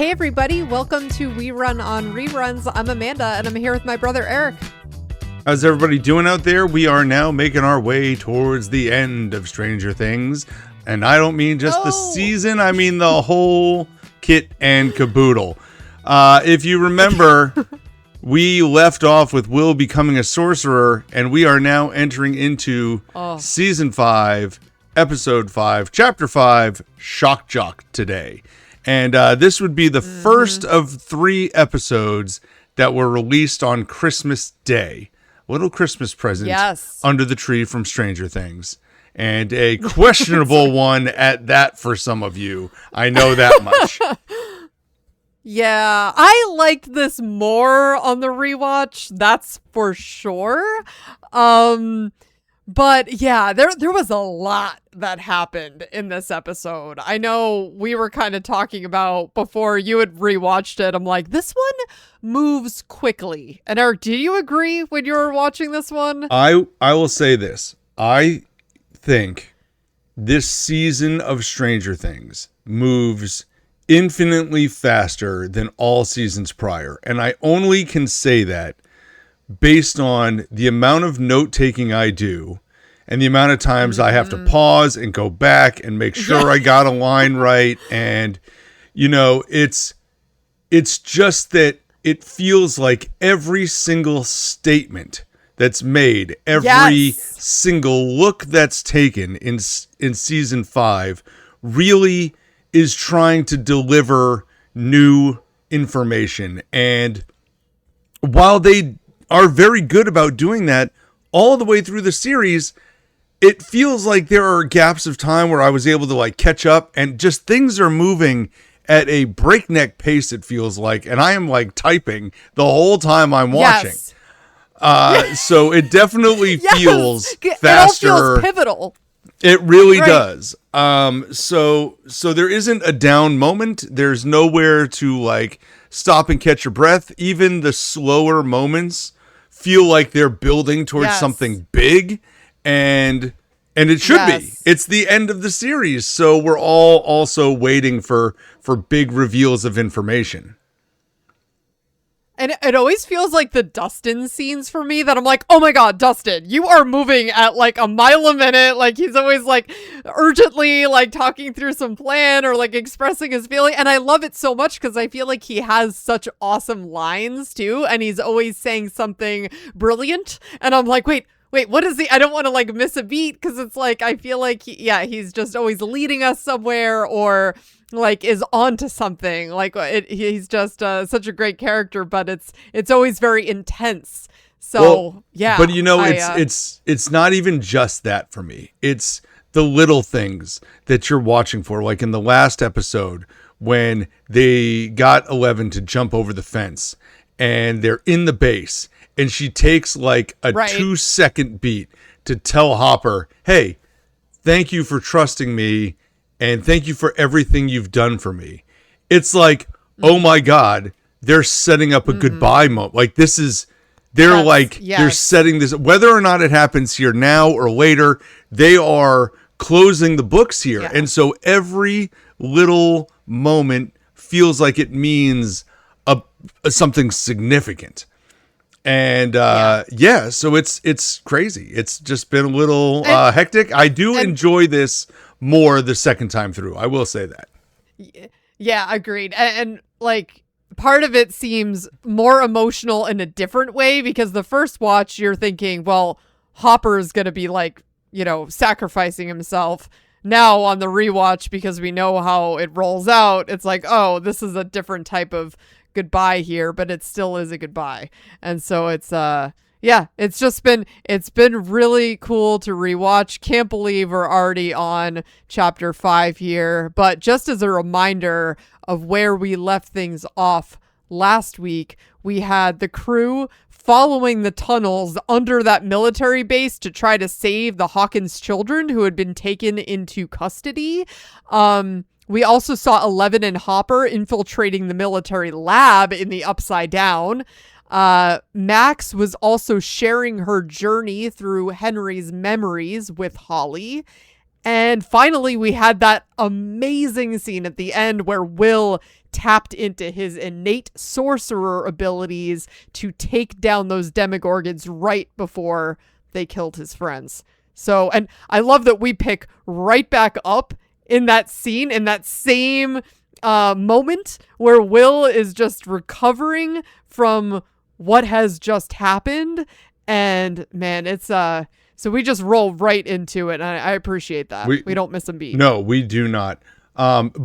Hey everybody, welcome to We Run on Reruns. I'm Amanda and I'm here with my brother Eric. How's everybody doing out there? We are now making our way towards the end of Stranger Things. And I don't mean just the season, I mean the whole kit and caboodle. If you remember, we left off with Will becoming a sorcerer, and we are now entering into Season 5, Episode 5, Chapter 5, Shock Jock today. And this would be the first of 3 episodes that were released on Christmas Day. Little Christmas present under the tree from Stranger Things. And a questionable one at that for some of you. I know that much. Yeah, I liked this more on the rewatch, that's for sure. But yeah, there was a lot that happened in this episode. I know we were kind of talking about before you had rewatched it. I'm like, this one moves quickly. And Eric, do you agree when you were watching this one? I will say this. I think this season of Stranger Things moves infinitely faster than all seasons prior. And I only can say that based on the amount of note-taking I do and the amount of times I have to pause and go back and make sure I got a line right. And, you know, it's just that it feels like every single statement that's made, every single look that's taken in Season 5 really is trying to deliver new information. And while they are very good about doing that all the way through the series, it feels like there are gaps of time where I was able to like catch up, and just things are moving at a breakneck pace, it feels like, and I am like typing the whole time I'm watching. So it definitely feels faster. It all feels pivotal. It really does. So there isn't a down moment. There's nowhere to like stop and catch your breath. Even the slower moments feel like they're building towards something big, and it should be. It's the end of the series, so we're all also waiting for big reveals of information. And it always feels like the Dustin scenes for me that I'm like, oh my God, Dustin, you are moving at like a mile a minute. Like he's always like urgently like talking through some plan or like expressing his feeling. And I love it so much because I feel like he has such awesome lines too. And he's always saying something brilliant. And I'm like, wait, what is he? I don't want to like miss a beat because it's like, I feel like, he's just always leading us somewhere or like is onto something. Like he's just such a great character, but it's always very intense. So but you know, it's not even just that for me. It's the little things that you're watching for. Like in the last episode when they got 11 to jump over the fence and they're in the base and she takes like a 2-second beat to tell Hopper, hey, thank you for trusting me. And thank you for everything you've done for me. It's like, oh my God, they're setting up a goodbye moment. Like they're setting this, whether or not it happens here now or later, they are closing the books here. And so every little moment feels like it means something significant. And so it's crazy. It's just been a little hectic. I do enjoy this more the second time through. I will say that. Yeah, agreed. And like part of it seems more emotional in a different way because the first watch you're thinking, well, Hopper is going to be like, you know, sacrificing himself. Now on the rewatch, because we know how it rolls out, it's like, oh, this is a different type of goodbye here, but it still is a goodbye. And so it's it's been really cool to rewatch. Can't believe we're already on chapter 5 here, but just as a reminder of where we left things off last week, we had the crew following the tunnels under that military base to try to save the Hawkins children who had been taken into custody. We also saw 11 and Hopper infiltrating the military lab in the Upside Down. Max was also sharing her journey through Henry's memories with Holly. And finally, we had that amazing scene at the end where Will tapped into his innate sorcerer abilities to take down those demogorgons right before they killed his friends. So, and I love that we pick right back up in that scene, in that same moment where Will is just recovering from what has just happened. And man, it's so we just roll right into it, and I appreciate that. We don't miss a beat. No, we do not.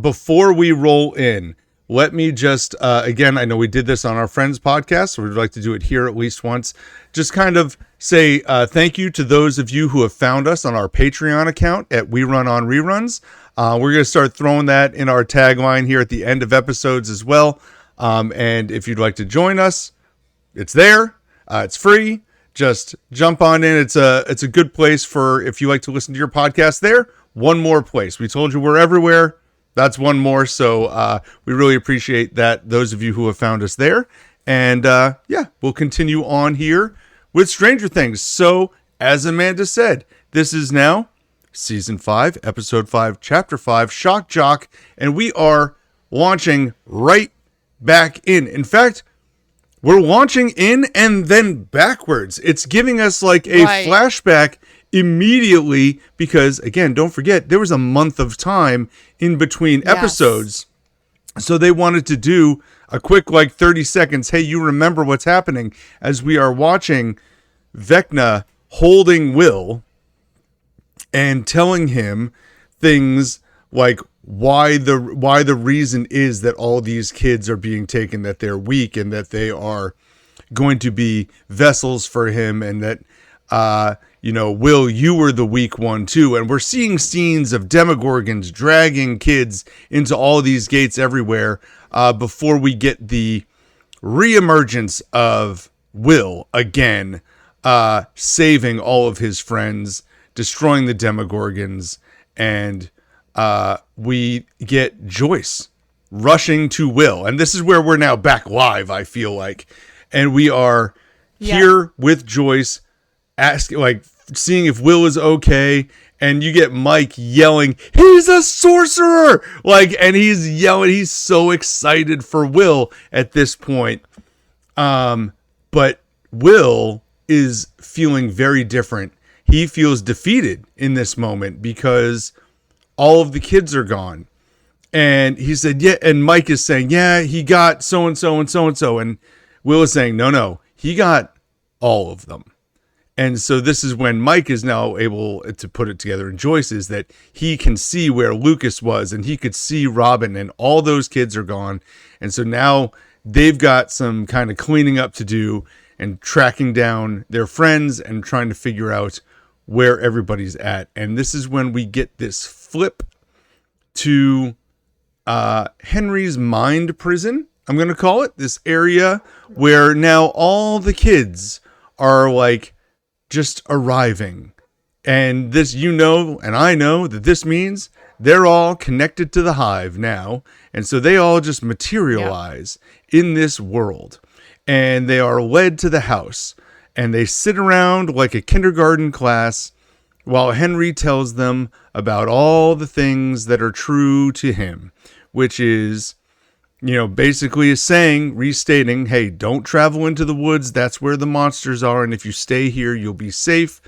Before we roll in, let me just, again, I know we did this on our Friends podcast, so we'd like to do it here at least once. Just kind of say thank you to those of you who have found us on our Patreon account at We Run On Reruns. We're going to start throwing that in our tagline here at the end of episodes as well. And if you'd like to join us, it's there. It's free. Just jump on in. It's a good place for, if you like to listen to your podcast there, one more place. We told you we're everywhere. That's one more. So we really appreciate that, those of you who have found us there. And yeah, we'll continue on here with Stranger Things. So as Amanda said, this is now Season 5, Episode 5, Chapter 5, Shock Jock. And we are launching right back in. In fact, we're launching in and then backwards. It's giving us like a flashback immediately because, again, don't forget, there was a month of time in between episodes. So they wanted to do a quick, like 30 seconds. Hey, you remember what's happening as we are watching Vecna holding Will and telling him things like why the reason is that all these kids are being taken, that they're weak and that they are going to be vessels for him, and that Will, you were the weak one too. And we're seeing scenes of demogorgons dragging kids into all these gates everywhere before we get the reemergence of Will again, saving all of his friends, destroying the demogorgons, and we get Joyce rushing to Will. And this is where we're now back live, I feel like. And we are here with Joyce, asking, like, seeing if Will is okay. And you get Mike yelling, he's a sorcerer! Like, and he's yelling, he's so excited for Will at this point. But Will is feeling very different. He feels defeated in this moment because all of the kids are gone. And he said, yeah. And Mike is saying, yeah, he got so-and-so and so-and-so. And Will is saying, no, he got all of them. And so this is when Mike is now able to put it together. And Joyce is that he can see where Lucas was, and he could see Robin, and all those kids are gone. And so now they've got some kind of cleaning up to do and tracking down their friends and trying to figure out where everybody's at. And this is when we get this flip to Henry's mind prison, I'm going to call it, this area where now all the kids are like just arriving. And this, and I know that this means they're all connected to the hive now. And so they all just materialize in this world. And they are led to the house. And they sit around like a kindergarten class while Henry tells them about all the things that are true to him, which is, basically is saying, restating, hey, don't travel into the woods. That's where the monsters are. And if you stay here, you'll be safe.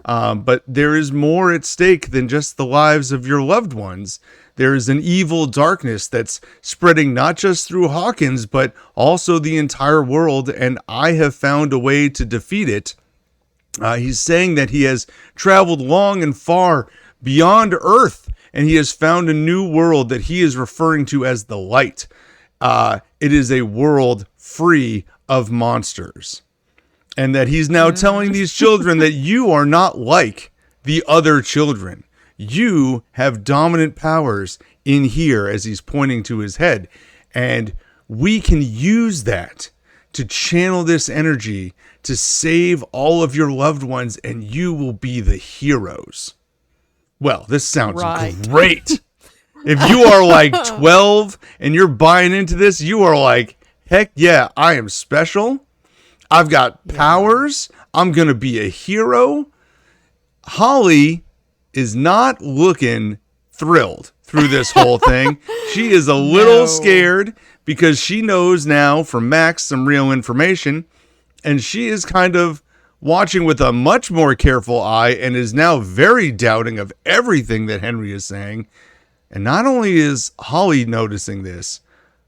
But there is more at stake than just the lives of your loved ones. There is an evil darkness that's spreading not just through Hawkins, but also the entire world. And I have found a way to defeat it. He's saying that he has traveled long and far beyond Earth, and he has found a new world that he is referring to as the light. It is a world free of monsters. And that he's now telling these children that you are not like the other children. You have dominant powers in here, as he's pointing to his head. And we can use that to channel this energy to save all of your loved ones, and you will be the heroes. Well, this sounds great. If you are like 12 and you're buying into this, you are like, heck yeah, I am special. I've got powers. I'm going to be a hero. Holly is not looking thrilled through this whole thing. She is a little scared because she knows now from Max some real information, and she is kind of watching with a much more careful eye and is now very doubting of everything that Henry is saying. And not only is Holly noticing this,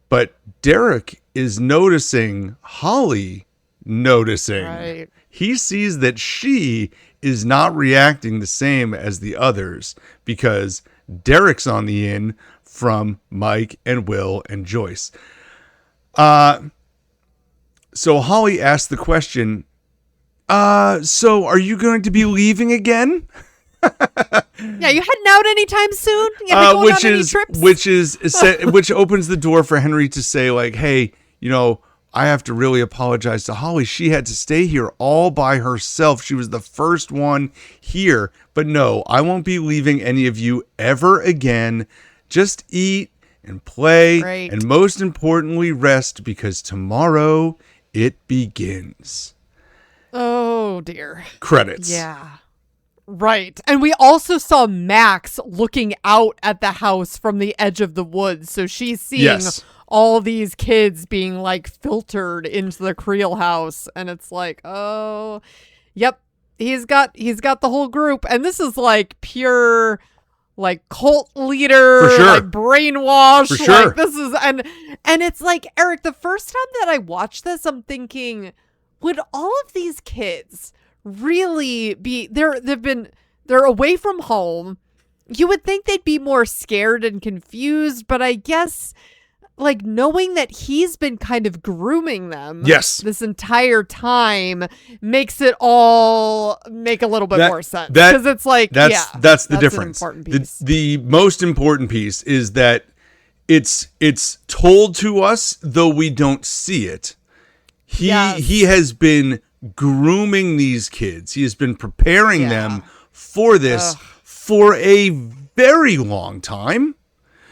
but Derek is noticing Holly noticing. Right. He sees that she is not reacting the same as the others because Derek's on the in from Mike and Will and Joyce. So Holly asked the question, so are you going to be leaving again? Yeah, you heading out anytime soon? You going on any trips? Which opens the door for Henry to say, like, hey, I have to really apologize to Holly. She had to stay here all by herself. She was the first one here. But no, I won't be leaving any of you ever again. Just eat and play. Great. And most importantly, rest, because tomorrow it begins. Oh, dear. Credits. Yeah. Right. And we also saw Max looking out at the house from the edge of the woods. So she's seeing all these kids being like filtered into the Creel house. And it's like, oh, yep. He's got the whole group. And this is like pure like cult leader, for sure. like brainwash. For sure. Like this is and it's like, Eric, the first time that I watched this, I'm thinking, would all of these kids really be they're away from home? You would think they'd be more scared and confused, but I guess like knowing that he's been kind of grooming them this entire time makes it all make a little bit more sense, because it's like that's the difference. An important piece. The most important piece is that it's told to us, though we don't see it. He has been grooming these kids. He has been preparing them for this for a very long time.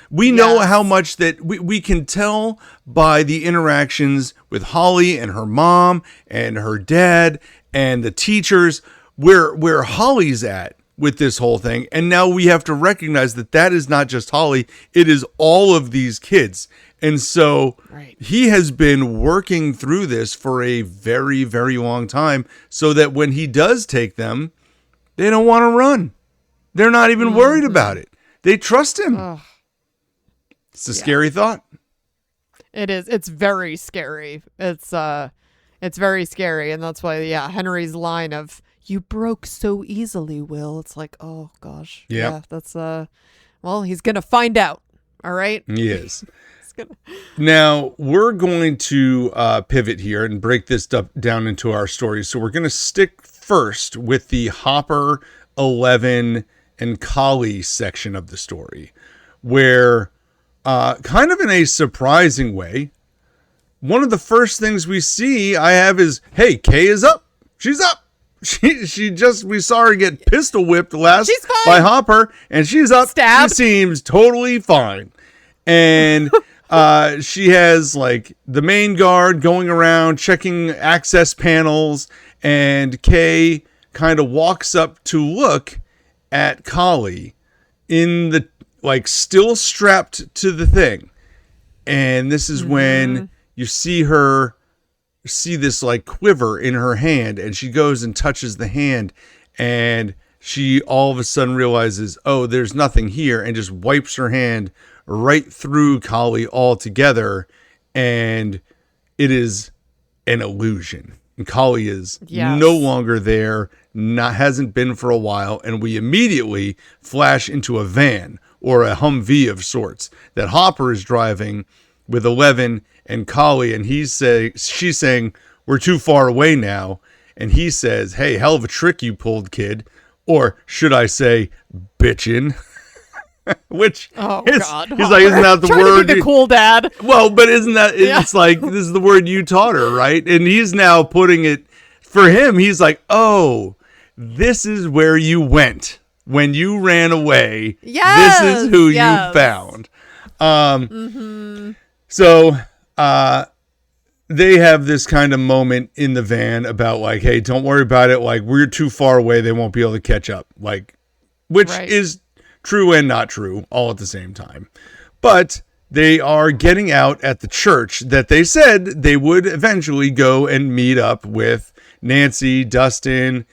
We know how much that we can tell by the interactions with Holly and her mom and her dad and the teachers where Holly's at with this whole thing. And now we have to recognize that is not just Holly. It is all of these kids. And so he has been working through this for a very, very long time, so that when he does take them, they don't want to run. They're not even worried about it. They trust him. It's a scary thought. It is. It's very scary. It's very scary. And that's why, Henry's line of, "You broke so easily, Will." It's like, oh gosh. Yep. Yeah. That's, well, he's going to find out. All right. He is. Now, we're going to pivot here and break this down into our stories. So we're going to stick first with the Hopper, 11, and Collie section of the story, where kind of in a surprising way, one of the first things we see is, hey, Kay is up. She's up. We saw her get pistol whipped last by Hopper, and she's up. Stabbed. She seems totally fine. And she has like the main guard going around checking access panels, and Kay kind of walks up to look at Collie in the still strapped to the thing. And this is when you see this like quiver in her hand, and she goes and touches the hand, and she all of a sudden realizes, oh, there's nothing here, and just wipes her hand right through Collie altogether, and it is an illusion. And Collie is no longer there, hasn't been for a while, and we immediately flash into a van or a Humvee of sorts that Hopper is driving with 11 and Collie, and she's saying, "We're too far away now," and he says, "Hey, hell of a trick you pulled, kid," or should I say, bitchin'. Which God, he's like, isn't that the word? To be the cool dad. Well, but isn't that it's like, this is the word you taught her, right? And he's now putting it for him. He's like, oh, this is where you went when you ran away. Yes, this is who you found. So they have this kind of moment in the van about like, hey, don't worry about it. Like, we're too far away. They won't be able to catch up. Like, which Right. is true and not true all at the same time. But they are getting out at the church that they said they would eventually go and meet up with Nancy, Dustin,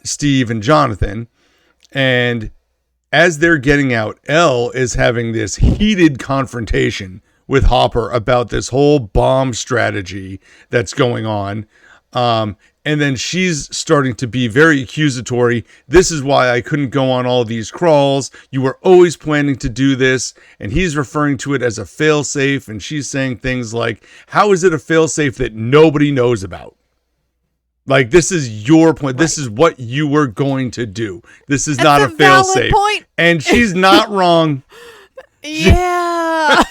Steve, and Jonathan. And as they're getting out, Elle is having this heated confrontation with Hopper about this whole bomb strategy that's going on. And then she's starting to be very accusatory. This is why I couldn't go on all these crawls. You were always planning to do this. And he's referring to it as a failsafe. And she's saying things like, how is it a failsafe that nobody knows about? Like, this is your point. Right. This is what you were going to do. This is not a failsafe. And she's not wrong. Yeah.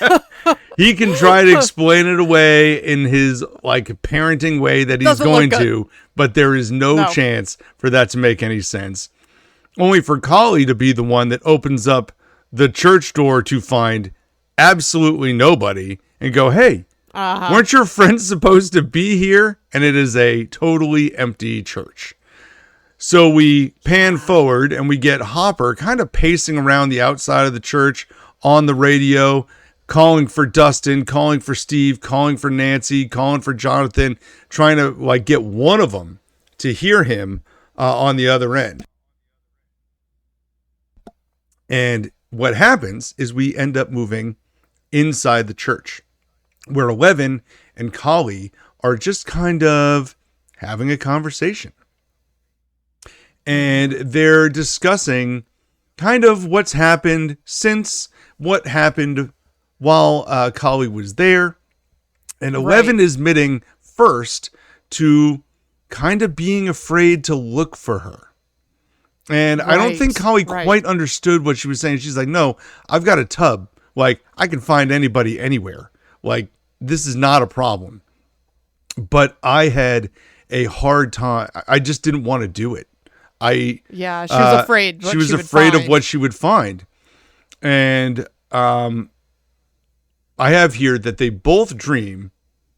He can try to explain it away in his like parenting way that he's going to, but there is no chance for that to make any sense. Only for Kali to be the one that opens up the church door to find absolutely nobody and go, hey, weren't your friends supposed to be here? And it is a totally empty church. So we pan forward and we get Hopper kind of pacing around the outside of the church on the radio, calling for Dustin, calling for Steve, calling for Nancy, calling for Jonathan, trying to like get one of them to hear him on the other end. And what happens is we end up moving inside the church, where Eleven and Kali are just kind of having a conversation. And they're discussing kind of what's happened since what happened while Kali was there. And Eleven is admitting first to kind of being afraid to look for her. And I don't think Kali quite understood what she was saying. She's like, no, I've got a tub. Like, I can find anybody anywhere. Like, this is not a problem. But I had a hard time. I just didn't want to do it. She was afraid. She was afraid of what she would find. And I have here that they both dream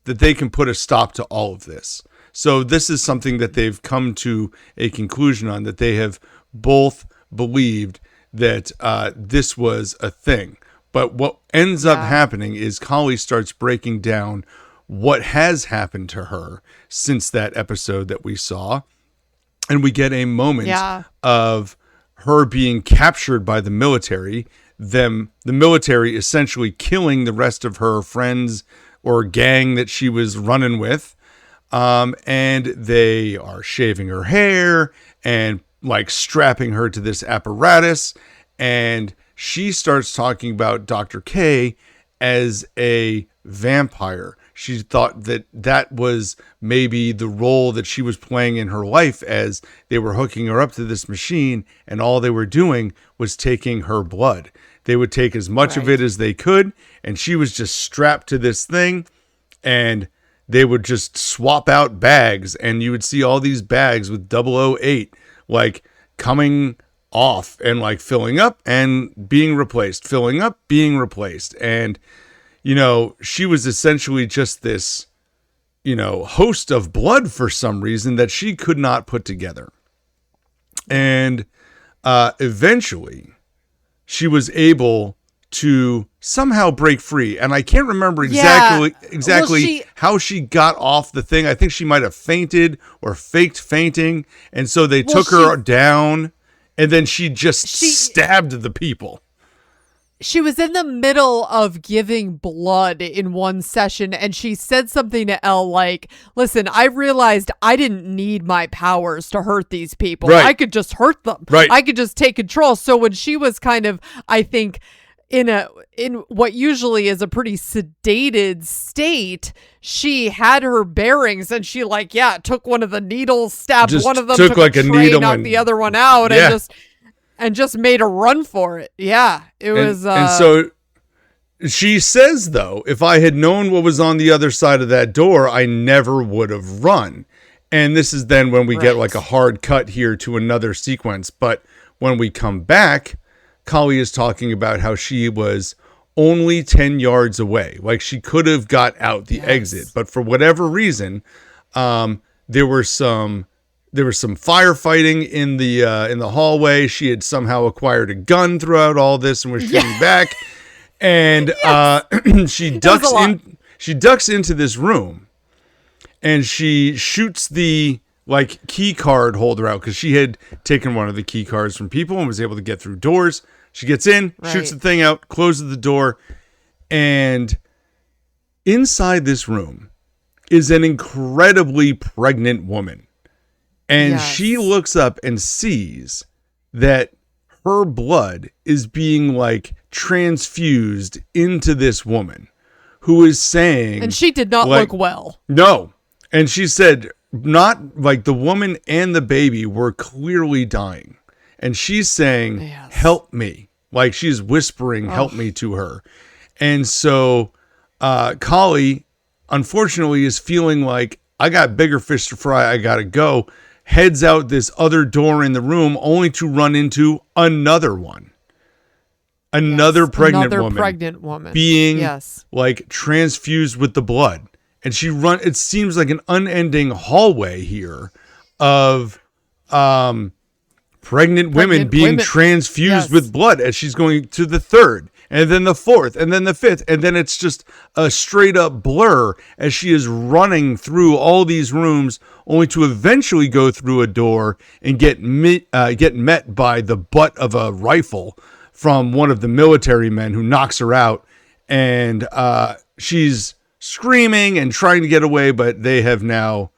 that they can put a stop to all of this. So this is something that they've come to a conclusion on, that they have both believed that this was a thing. But what ends up happening is Kali starts breaking down what has happened to her since that episode that we saw. And we get a moment of her being captured by the military, the military essentially killing the rest of her friends or gang that she was running with. And they are shaving her hair and like strapping her to this apparatus. And she starts talking about Dr. K as a vampire. She thought that that was maybe the role that she was playing in her life, as they were hooking her up to this machine and all they were doing was taking her blood. They would take as much of it as they could, and she was just strapped to this thing, and they would just swap out bags, and you would see all these bags with 008 like coming off and like filling up and being replaced, filling up, being replaced. And you know, she was essentially just this, you know, host of blood for some reason that she could not put together. And eventually she was able to somehow break free. And I can't remember exactly how she got off the thing. I think she might have fainted or faked fainting. And so they took her down, and then she stabbed the people. She was in the middle of giving blood in one session, and she said something to Elle like, listen, I realized I didn't need my powers to hurt these people. I could just hurt them. I could just take control. So when she was kind of, I think, in what usually is a pretty sedated state, she had her bearings, and she took one of the needles, stabbed one of them, took like a needle, knocked the other one out, and just made a run for it. Yeah, it was. And so she says, though, if I had known what was on the other side of that door, I never would have run. And this is then when we get like a hard cut here to another sequence. But when we come back, Kali is talking about how she was only 10 yards away. Like, she could have got out the exit. But for whatever reason, there there was some firefighting in the hallway. She had somehow acquired a gun throughout all this and was shooting back. And she ducks into this room, and she shoots the key card holder out, because she had taken one of the key cards from people and was able to get through doors. She gets in, shoots the thing out, closes the door, and inside this room is an incredibly pregnant woman. And she looks up and sees that her blood is being transfused into this woman, who is saying, and she did not look well. No. And she said, not the woman and the baby were clearly dying. And she's saying, help me. She's whispering, help me to her. And so Kali, unfortunately, is feeling like, I got bigger fish to fry, I gotta go. Heads out this other door in the room, only to run into another one. Another pregnant woman being transfused with the blood. And it seems like an unending hallway here of pregnant women being transfused with blood, as she's going to the third, and then the fourth, and then the fifth, and then it's just a straight up blur as she is running through all these rooms, only to eventually go through a door and get met by the butt of a rifle from one of the military men, who knocks her out, and she's screaming and trying to get away, but they have now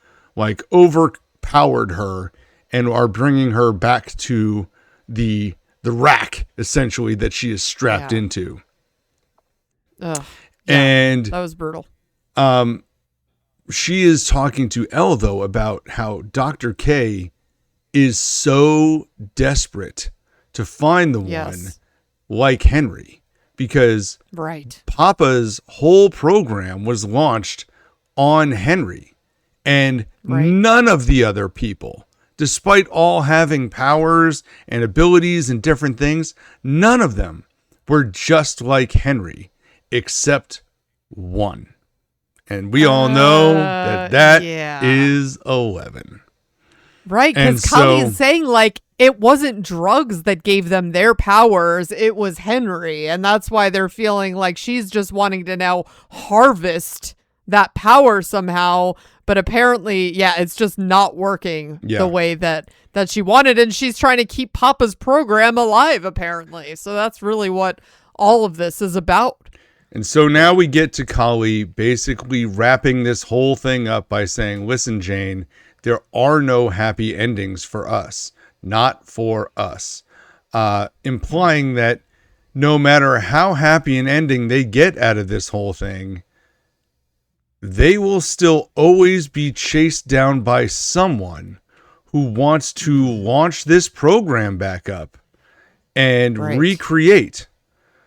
overpowered her and are bringing her back to the rack, essentially, that she is strapped into. And that was brutal. She is talking to Elle, though, about how Dr. K is so desperate to find the one like Henry, because Papa's whole program was launched on Henry, and none of the other people, despite all having powers and abilities and different things, none of them were just like Henry, except one. And we all know that is 11. Right, because Kali is saying, it wasn't drugs that gave them their powers, it was Henry. And that's why they're feeling like she's just wanting to now harvest that power somehow. But apparently, it's just not working the way that she wanted. And she's trying to keep Papa's program alive, apparently. So that's really what all of this is about. And so now we get to Kali basically wrapping this whole thing up by saying, listen, Jane, there are no happy endings for us. Not for us. Implying that no matter how happy an ending they get out of this whole thing, they will still always be chased down by someone who wants to launch this program back up and recreate.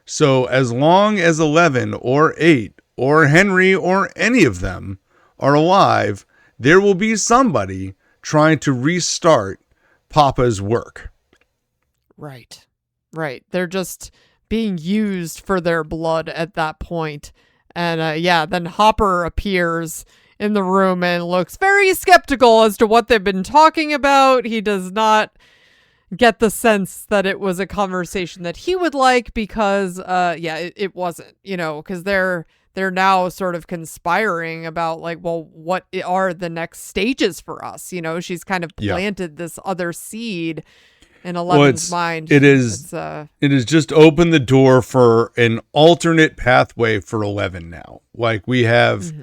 So as long as 11 or 8 or Henry or any of them are alive, there will be somebody trying to restart Papa's work. Right. They're just being used for their blood at that point. And then Hopper appears in the room and looks very skeptical as to what they've been talking about. He does not get the sense that it was a conversation that he would like, because it wasn't, because they're now sort of conspiring about what are the next stages for us? She's kind of planted this other seed in Eleven's mind. It has just opened the door for an alternate pathway for 11 now. We have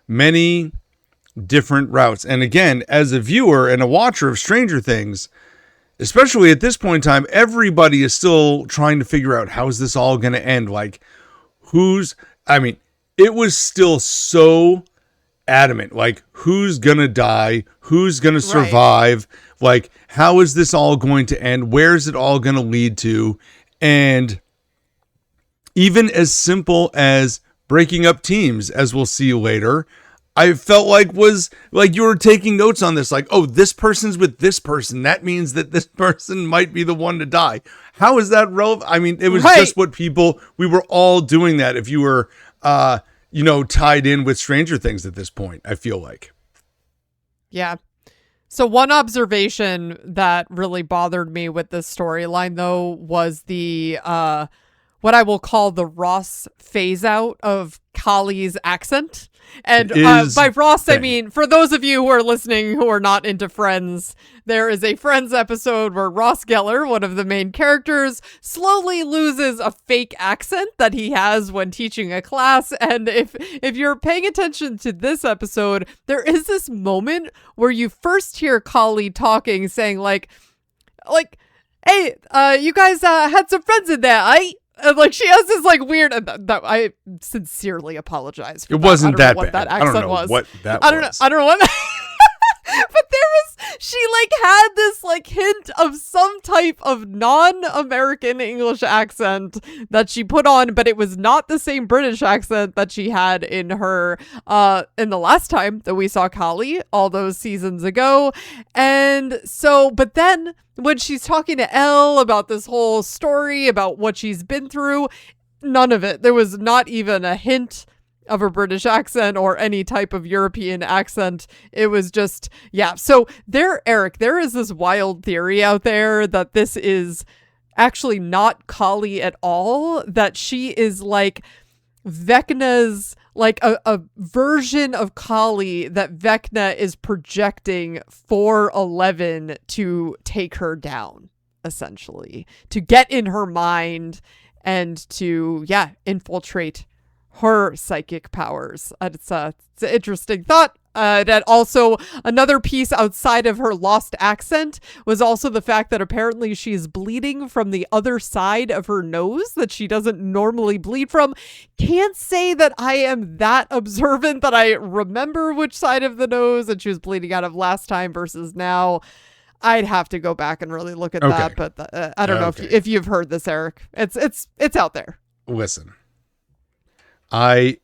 many different routes. And again, as a viewer and a watcher of Stranger Things, especially at this point in time, everybody is still trying to figure out, how is this all going to end? It was still so adamant, who's going to die? Who's going to survive? How is this all going to end? Where's it all going to lead to? And even as simple as breaking up teams, as we'll see later, I felt was you were taking notes on this, this person's with this person. That means that this person might be the one to die. How is that relevant? It was just what we were all doing that if you were, tied in with Stranger Things at this point, I feel like. Yeah. So one observation that really bothered me with this storyline, though, was the what I will call the Ross phase out of Kali's accent. And by Ross, I mean, for those of you who are listening who are not into Friends, there is a Friends episode where Ross Geller, one of the main characters, slowly loses a fake accent that he has when teaching a class. And if you're paying attention to this episode, there is this moment where you first hear Kali talking, saying like, hey, you guys had some friends in there, And like she has this like weird. That I sincerely apologize for. It wasn't that what bad. that accent I don't know was. what that I don't was. know. I don't know what. But she like had this like hint of some type of non-American English accent that she put on, but it was not the same British accent that she had in her in the last time that we saw Kali all those seasons ago. And so, but then when she's talking to Elle about this whole story about what she's been through, none of it. There was not even a hint of a British accent or any type of European accent. It was just, yeah. So Eric, there is this wild theory out there that this is actually not Kali at all, that she is like Vecna's, like a version of Kali that Vecna is projecting for 11 to take her down, essentially, to get in her mind and to, infiltrate her psychic powers. It's an interesting thought. That also another piece outside of her lost accent was also the fact that apparently she's bleeding from the other side of her nose that she doesn't normally bleed from. Can't say that I am that observant that I remember which side of the nose that she was bleeding out of last time versus now. I'd have to go back and really look at that, but I don't know if you've heard this, Eric. It's out there. Listen. I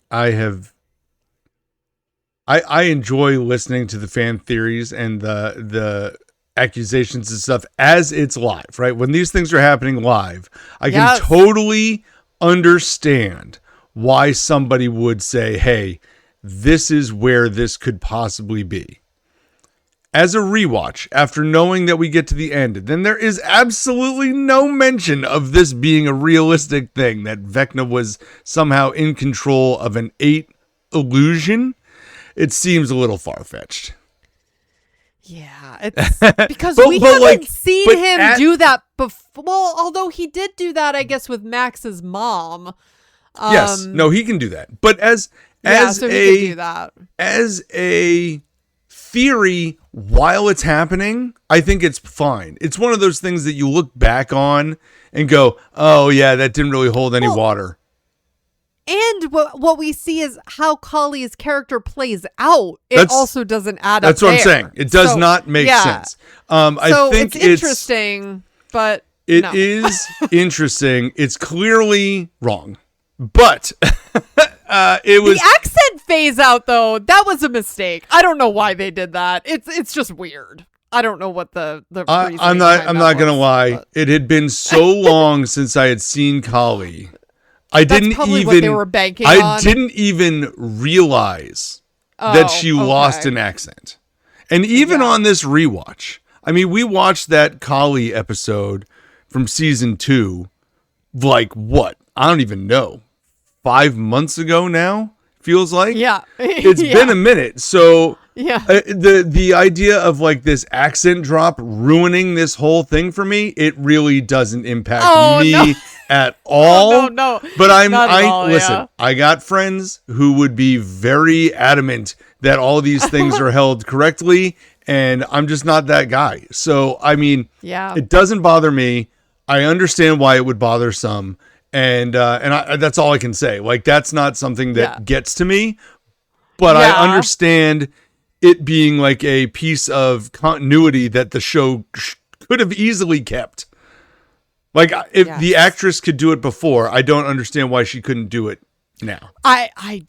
enjoy listening to the fan theories and the accusations and stuff as it's live, right? When these things are happening live, I can totally understand why somebody would say, hey, this is where this could possibly be. As a rewatch, after knowing that we get to the end, then there is absolutely no mention of this being a realistic thing, that Vecna was somehow in control of an 8 illusion. It seems a little far-fetched. Yeah, it's because we haven't seen him do that before. Well, although he did do that, I guess, with Max's mom. Yes, no, he can do that. But as he can do that. As a theory, while it's happening, I think it's fine. It's one of those things that you look back on and go, oh yeah, that didn't really hold any water. And what we see is how Kali's character plays out. It also doesn't add up. That's what I'm saying. It does not make sense. I think it's interesting, but it is interesting. It's clearly wrong, but it was the accent phase out though. That was a mistake. I don't know why they did that. It's just weird. I don't know what the I'm not gonna lie. But it had been so long since I had seen Kali. What they were banking on. I didn't even realize that she lost an accent. And even on this rewatch, I mean, we watched that Kali episode from season 2, like what? I don't even know. 5 months ago now, feels like. Yeah. It's been a minute. So the idea of like this accent drop ruining this whole thing for me, it really doesn't impact me at all. No. But listen, I got friends who would be very adamant that all these things are held correctly, and I'm just not that guy. So, I mean, it doesn't bother me. I understand why it would bother some. And that's all I can say. Like, that's not something that gets to me, but I understand it being like a piece of continuity that the show could have easily kept. Like, if the actress could do it before, I don't understand why she couldn't do it now. I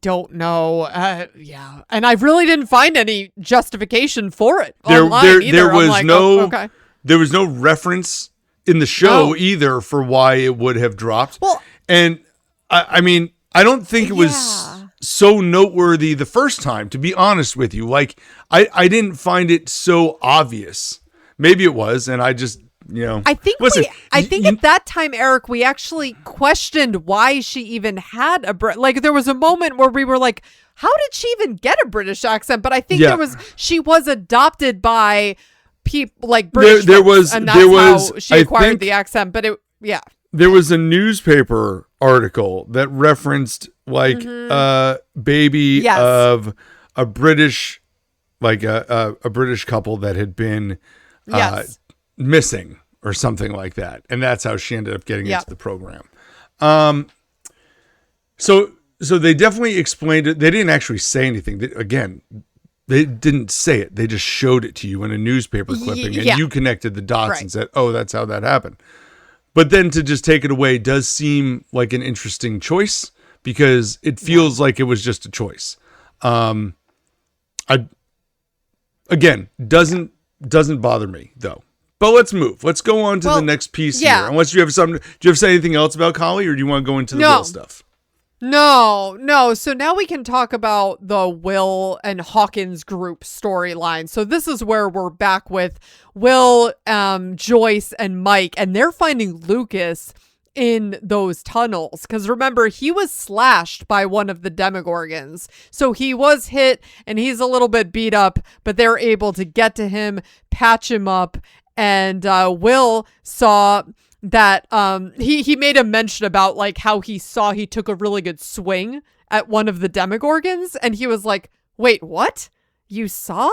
don't know. And I really didn't find any justification for it online either. There was no reference in the show either for why it would have dropped. Well, and I mean, I don't think it was so noteworthy the first time, to be honest with you. Like, I didn't find it so obvious. Maybe it was, and I just, I think at that time, Eric, we actually questioned why she even had like, there was a moment where we were like, how did she even get a British accent? But I think she was adopted by people like British folks, and that's how she acquired the accent. But there was a newspaper article that referenced like a baby of a British, like a British couple that had been missing or something like that, and that's how she ended up getting into the program. So they definitely explained it. They didn't actually say anything. They didn't say it. They just showed it to you in a newspaper clipping, and you connected the dots and said, "Oh, that's how that happened." But then to just take it away does seem like an interesting choice, because it feels like it was just a choice. Doesn't bother me though. But let's move. Let's go on to the next piece here. Unless you have something. Do you have to say anything else about Collie, or do you want to go into the Will stuff? No. So now we can talk about the Will and Hawkins group storyline. So this is where we're back with Will, Joyce, and Mike, and they're finding Lucas in those tunnels. Because remember, he was slashed by one of the demogorgons. So he was hit and he's a little bit beat up, but they're able to get to him, patch him up, and Will saw that he made a mention about like how he took a really good swing at one of the demogorgons, and he was like, wait, what? You saw?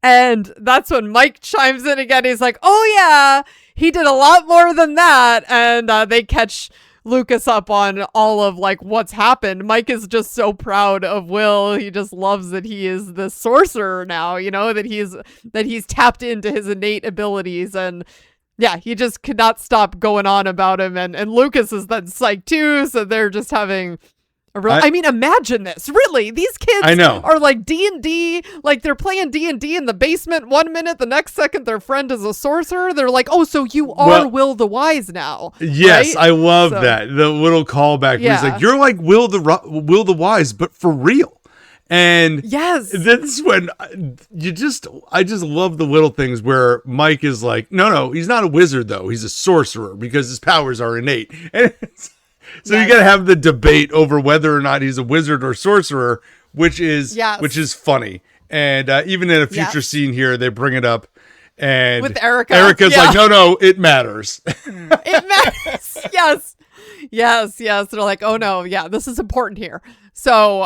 And that's when Mike chimes in again. He's like, oh yeah, he did a lot more than that. And they catch Lucas up on all of like what's happened. Mike is just so proud of Will. He just loves that he is the sorcerer now, that he's tapped into his innate abilities, and yeah, he just could not stop going on about him, and Lucas is then psyched too, so they're just having a real... I mean, imagine this. Really, these kids are like D&D, like they're playing D&D in the basement one minute, the next second their friend is a sorcerer. They're like, oh, so you are Will the Wise now. Yes, right? I love that. The little callback. Yeah. He's like, you're like Will the Wise, but for real. And that's when I just love the little things where Mike is like, no, he's not a wizard though. He's a sorcerer because his powers are innate. And so you got to have the debate over whether or not he's a wizard or sorcerer, which is funny. And even in a future scene here, they bring it up. And with Erica. Erica's like, no, it matters. It matters. Yes. They're like, oh no, this is important here. So,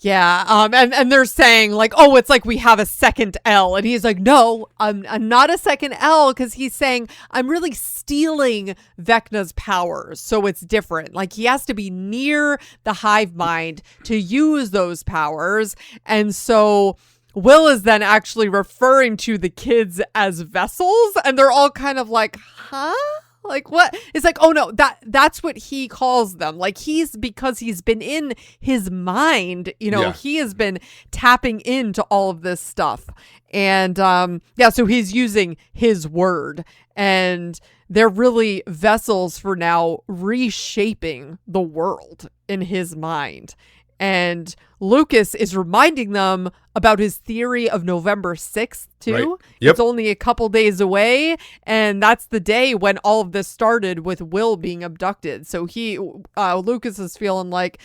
and they're saying like, oh, it's like we have a second L, and he's like, no, I'm not a second L, because he's saying I'm really stealing Vecna's powers, so it's different. Like he has to be near the hive mind to use those powers, and so Will is then actually referring to the kids as vessels, and they're all kind of like, huh? Like what? It's like, oh no, that's what he calls them. Like because he's been in his mind, he has been tapping into all of this stuff. And so he's using his word, and they're really vessels for now reshaping the world in his mind. And Lucas is reminding them about his theory of November 6th, too. Right. Yep. It's only a couple days away, and that's the day when all of this started with Will being abducted. So Lucas is feeling like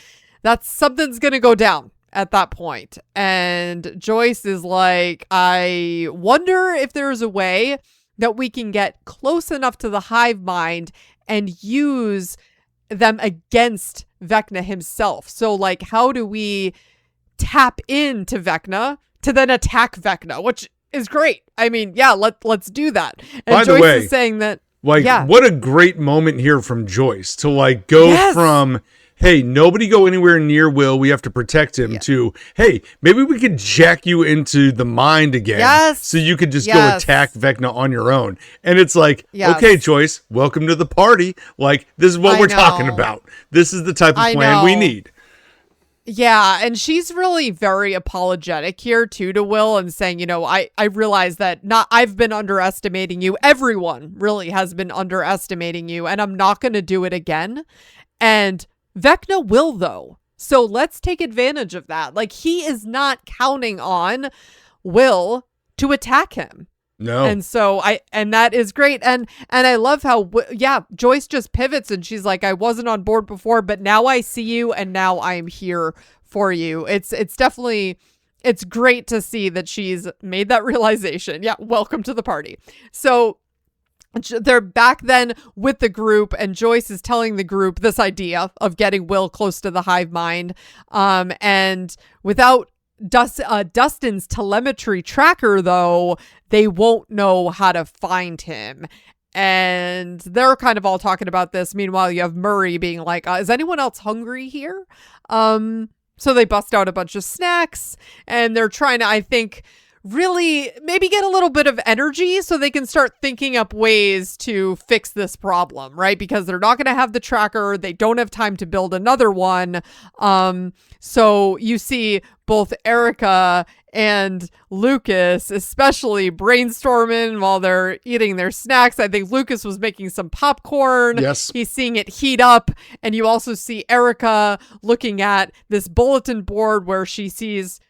something's going to go down at that point. And Joyce is like, I wonder if there's a way that we can get close enough to the hive mind and use them against Vecna himself. So like, how do we tap into Vecna to then attack Vecna, which is great. I mean, let's do that. And by Joyce the way, is saying that, what a great moment here from Joyce to like go from, hey, nobody go anywhere near Will, we have to protect him, to, hey, maybe we could jack you into the mind again so you could just go attack Vecna on your own. And it's like, okay, Joyce, welcome to the party. Like, this is what we're talking about. This is the type of plan we need. Yeah, and she's really very apologetic here too to Will, and saying, I realize that I've been underestimating you. Everyone really has been underestimating you, and I'm not going to do it again. And Vecna will, though. So let's take advantage of that. Like, he is not counting on Will to attack him. No. And that is great. And I love how, Joyce just pivots and she's like, I wasn't on board before, but now I see you and now I'm here for you. It's definitely, it's great to see that she's made that realization. Yeah. Welcome to the party. So they're back then with the group, and Joyce is telling the group this idea of getting Will close to the hive mind. And without Dustin's telemetry tracker, though, they won't know how to find him. And they're kind of all talking about this. Meanwhile, you have Murray being like, is anyone else hungry here? So they bust out a bunch of snacks, and they're trying to, I think, really maybe get a little bit of energy so they can start thinking up ways to fix this problem, right? Because they're not going to have the tracker. They don't have time to build another one. So you see both Erica and Lucas especially brainstorming while they're eating their snacks. I think Lucas was making some popcorn. Yes. He's seeing it heat up. And you also see Erica looking at this bulletin board where she sees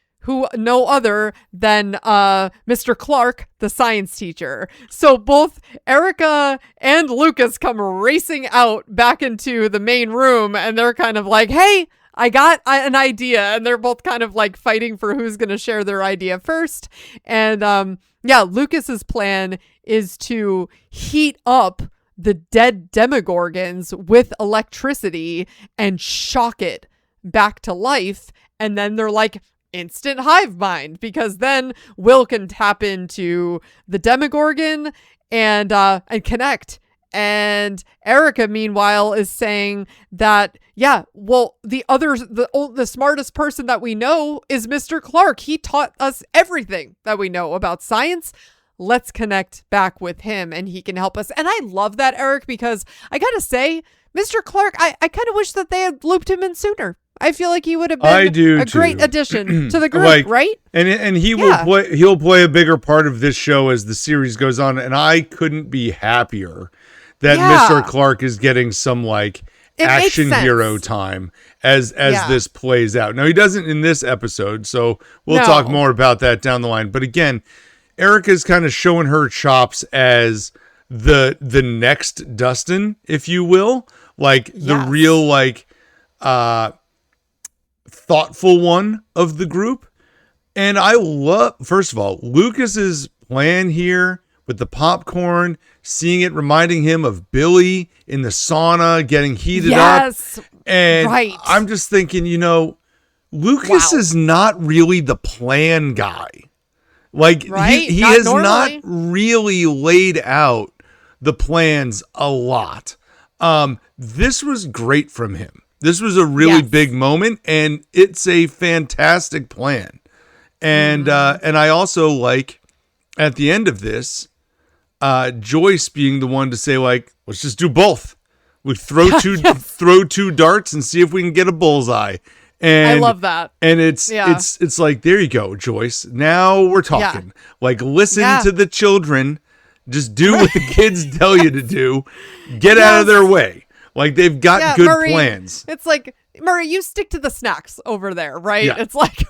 no other than Mr. Clark, the science teacher. So both Erica and Lucas come racing out back into the main room, and they're kind of like, hey, I got an idea. And they're both kind of like fighting for who's going to share their idea first. And Lucas's plan is to heat up the dead demogorgons with electricity and shock it back to life. And then they're like, instant hive mind, because then Will can tap into the demogorgon and connect. And Erica, meanwhile, is saying that, the smartest person that we know is Mr. Clark. He taught us everything that we know about science. Let's connect back with him and he can help us. And I love that, Eric, because I gotta say, Mr. Clark, I kind of wish that they had looped him in sooner. I feel like he would have been great addition to the group, right? And he'll play a bigger part of this show as the series goes on. And I couldn't be happier that Mr. Clark is getting some action hero time as this plays out. Now, he doesn't in this episode, so we'll talk more about that down the line. But again, Erica's kind of showing her chops as the next Dustin, if you will, the real thoughtful one of the group. And I love, first of all, Lucas's plan here with the popcorn, seeing it reminding him of Billy in the sauna getting heated up. And I'm just thinking, Lucas is not really the plan guy. He has not really laid out the plans a lot. This was great from him. This was a really big moment, and it's a fantastic plan. And and I also like at the end of this, Joyce being the one to say let's just do both. We throw two darts and see if we can get a bullseye. And I love that. And it's like, there you go, Joyce. Now we're talking. Listen to the children. Just do what the kids tell you to do. Get out of their way. They've got good Murray, plans. It's like, Murray, you stick to the snacks over there, right? Yeah. It's like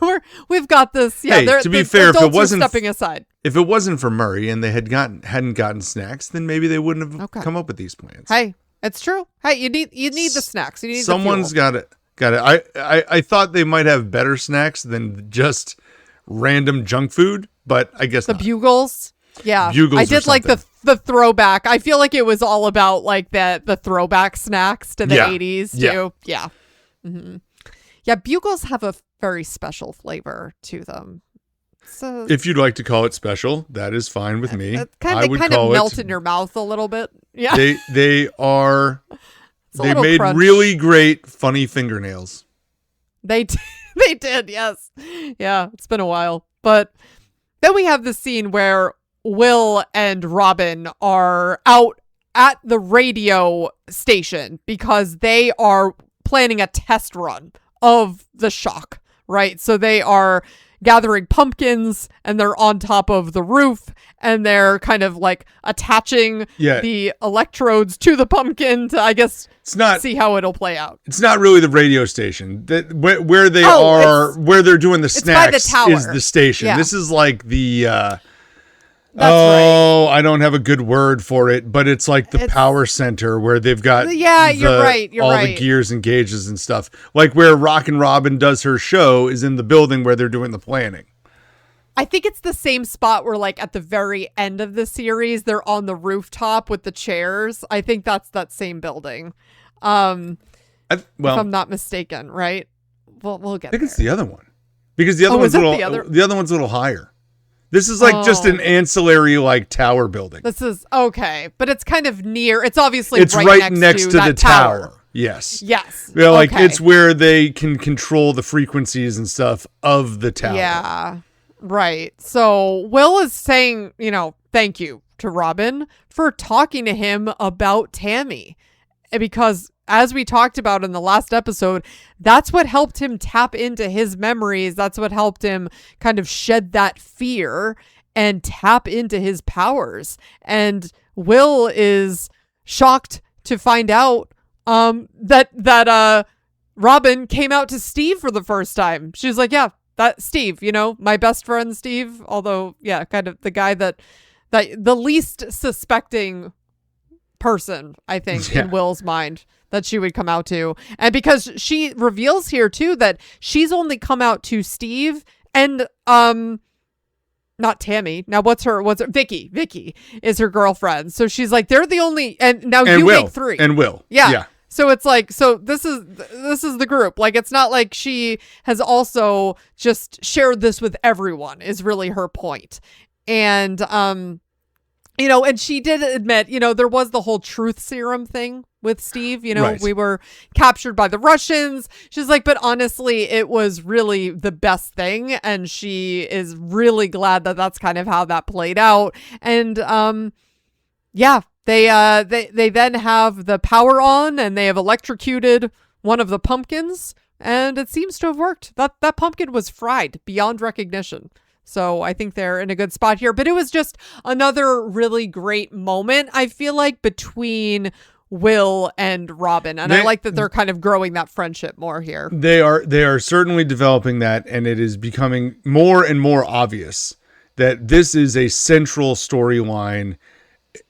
we've got this. Yeah, hey, to be fair, if it wasn't stepping aside, if it wasn't for Murray and they hadn't gotten snacks, then maybe they wouldn't have come up with these plans. Hey, it's true. Hey, you need the snacks. You need someone's got it. I thought they might have better snacks than just random junk food, but I guess the not. Bugles. Yeah, Bugles. I did like the throwback. I feel like it was all about the throwback snacks to the 80s too. Yeah. Mm-hmm. Yeah, Bugles have a very special flavor to them. So if you'd like to call it special, that is fine with me. I would kind of melt in your mouth a little bit. Yeah, they are. They made crunch. Really great, funny fingernails. They did. Yes. Yeah, it's been a while, but then we have the scene where Will and Robin are out at the radio station because they are planning a test run of the shock, right? So they are gathering pumpkins, and they're on top of the roof, and they're kind of like attaching the electrodes to the pumpkin to, I guess, see how it'll play out. It's not really the radio station. Where they are, where they're doing the snacks is the station. This is like the... right. I don't have a good word for it, but it's like the power center where they've got you're right. The gears and gauges and stuff. Like where Rockin' Robin does her show is in the building where they're doing the planning. I think it's the same spot where, like, at the very end of the series, they're on the rooftop with the chairs. I think that's that same building. If I'm not mistaken, right? We'll get there. I think it's the other one. Because the other one's the other one's a little higher. This is like just an ancillary like tower building. This is okay, but it's kind of near. It's obviously right next to the tower. Yes. Yes. Yeah, like it's where they can control the frequencies and stuff of the tower. Yeah. Right. So Will is saying, thank you to Robin for talking to him about Tammy, because as we talked about in the last episode, that's what helped him tap into his memories. That's what helped him kind of shed that fear and tap into his powers. And Will is shocked to find out that Robin came out to Steve for the first time. She's like, yeah, that Steve, my best friend Steve. Although, yeah, kind of the guy that the least suspecting person, I think, in Will's mind that she would come out to. And because she reveals here too that she's only come out to Steve and not Tammy. Now what's her Vicky. Vicky is her girlfriend. So she's like, they're the only, and now you make three. And Will. Yeah. So it's like, this is the group. Like, it's not like she has also just shared this with everyone is really her point. And and she did admit, there was the whole truth serum thing with Steve. Right. We were captured by the Russians. She's like, but honestly, it was really the best thing. And she is really glad that that's kind of how that played out. And they then have the power on and they have electrocuted one of the pumpkins. And it seems to have worked. That pumpkin was fried beyond recognition. So I think they're in a good spot here. But it was just another really great moment, I feel like, between Will and Robin. And I like that they're kind of growing that friendship more here. They are certainly developing that, and it is becoming more and more obvious that this is a central storyline.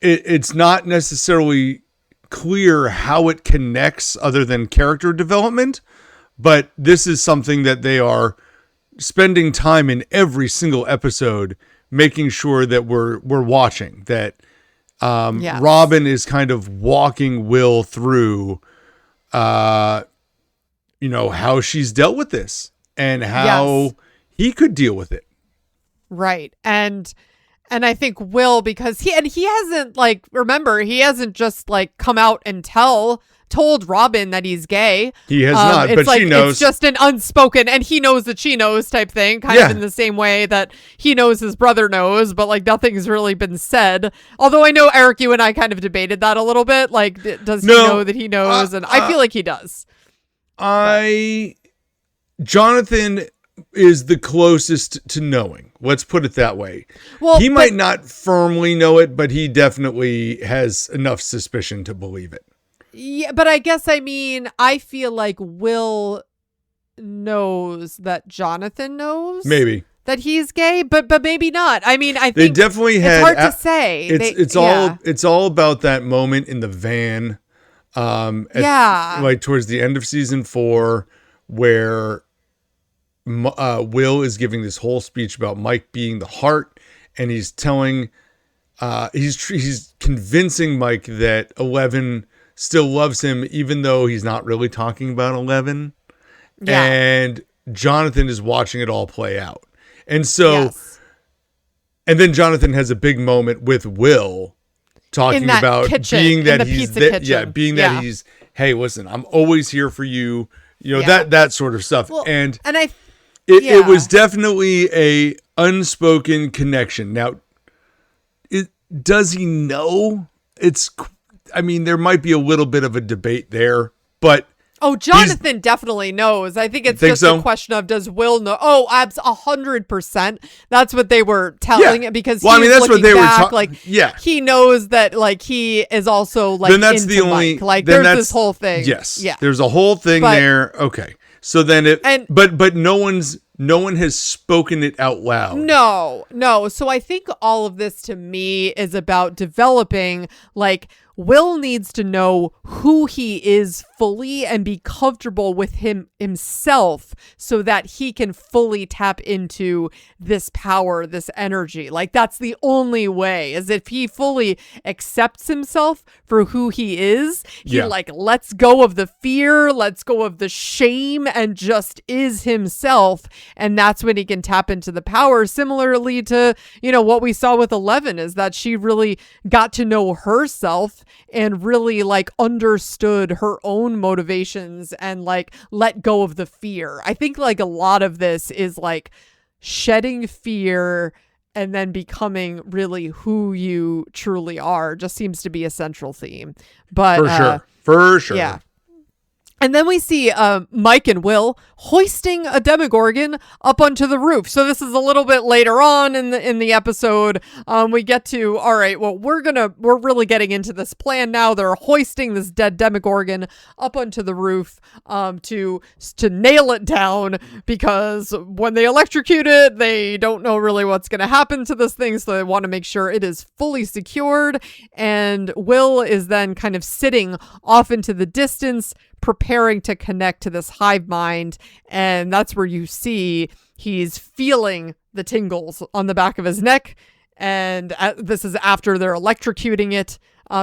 It's not necessarily clear how it connects other than character development, but this is something that they are spending time in every single episode, making sure that we're watching, that Robin is kind of walking Will through, how she's dealt with this and how he could deal with it. Right. And I think Will, because he hasn't he hasn't just come out and told Robin that he's gay. He has not, but she knows. It's just an unspoken, and he knows that she knows type thing, kind of in the same way that he knows his brother knows, but nothing's really been said. Although I know, Eric, you and I kind of debated that a little bit. Does he know that he knows? And I feel like he does. Jonathan is the closest to knowing. Let's put it that way. Well, he might not firmly know it, but he definitely has enough suspicion to believe it. Yeah, but I guess, I feel like Will knows that Jonathan knows. Maybe. That he's gay, but maybe not. I think they definitely had. It's hard to say. It's all about that moment in the van. Towards the end of season 4, where Will is giving this whole speech about Mike being the heart, and he's telling, he's convincing Mike that 11 still loves him, even though he's not really talking about 11. Yeah. And Jonathan is watching it all play out. And so, and then Jonathan has a big moment with Will talking about kitchen, being that he's that he's, hey, listen, I'm always here for you. That sort of stuff. Well, it was definitely a unspoken connection. Now, does he know? There might be a little bit of a debate there, but Oh, Jonathan definitely knows. I think it's just a question of, does Will know? Oh, 100%. That's what they were telling because that's what they were like. Yeah, he knows that like he is also like. Then that's the only Mike. Like there's this whole thing. Yes, yeah. There's a whole thing there. Okay, so then but no one has spoken it out loud. No. So I think all of this to me is about developing like. Will needs to know who he is fully and be comfortable with himself so that he can fully tap into this power, this energy. Like that's the only way, is if he fully accepts himself for who he is, he like lets go of the fear, lets go of the shame and just is himself. And that's when he can tap into the power. Similarly to, what we saw with 11 is that she really got to know herself and really like understood her own motivations and like let go of the fear. I think like a lot of this is like shedding fear and then becoming really who you truly are just seems to be a central theme. But for sure. Yeah. And then we see Mike and Will hoisting a demogorgon up onto the roof. So this is a little bit later on in the episode. We get to, all right, well, we're really getting into this plan now. They're hoisting this dead demogorgon up onto the roof to nail it down, because when they electrocute it, they don't know really what's going to happen to this thing. So they want to make sure it is fully secured. And Will is then kind of sitting off into the distance, preparing to connect to this hive mind. And that's where you see he's feeling the tingles on the back of his neck. And this is after they're electrocuting it.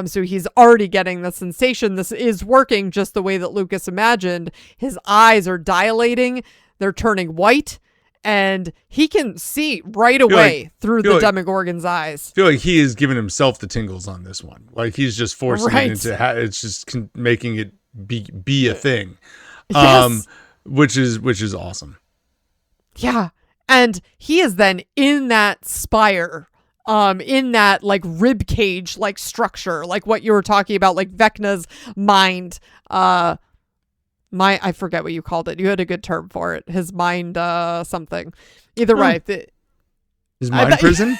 So he's already getting the sensation. This is working just the way that Lucas imagined. His eyes are dilating. They're turning white. And he can see right away through the Demogorgon's eyes. I feel like he is giving himself the tingles on this one. Like he's just forcing it into it's just making it be a thing. Yes. Which is awesome. Yeah. And he is then in that spire, in that like rib cage like structure, like what you were talking about, like Vecna's mind. I forget what you called it. You had a good term for it. His mind something. Either way. His mind prison?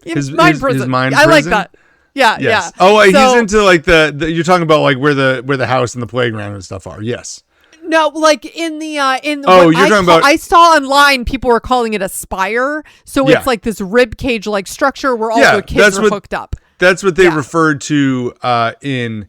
His mind prison. His mind prison? I like prison? that. Yeah, yes. Yeah. Oh, he's into like the you're talking about like where the house and the playground and stuff are. Yes. No, like in the I saw online people were calling it a spire. So it's like this rib cage like structure where all the kids are hooked up. That's what they referred to in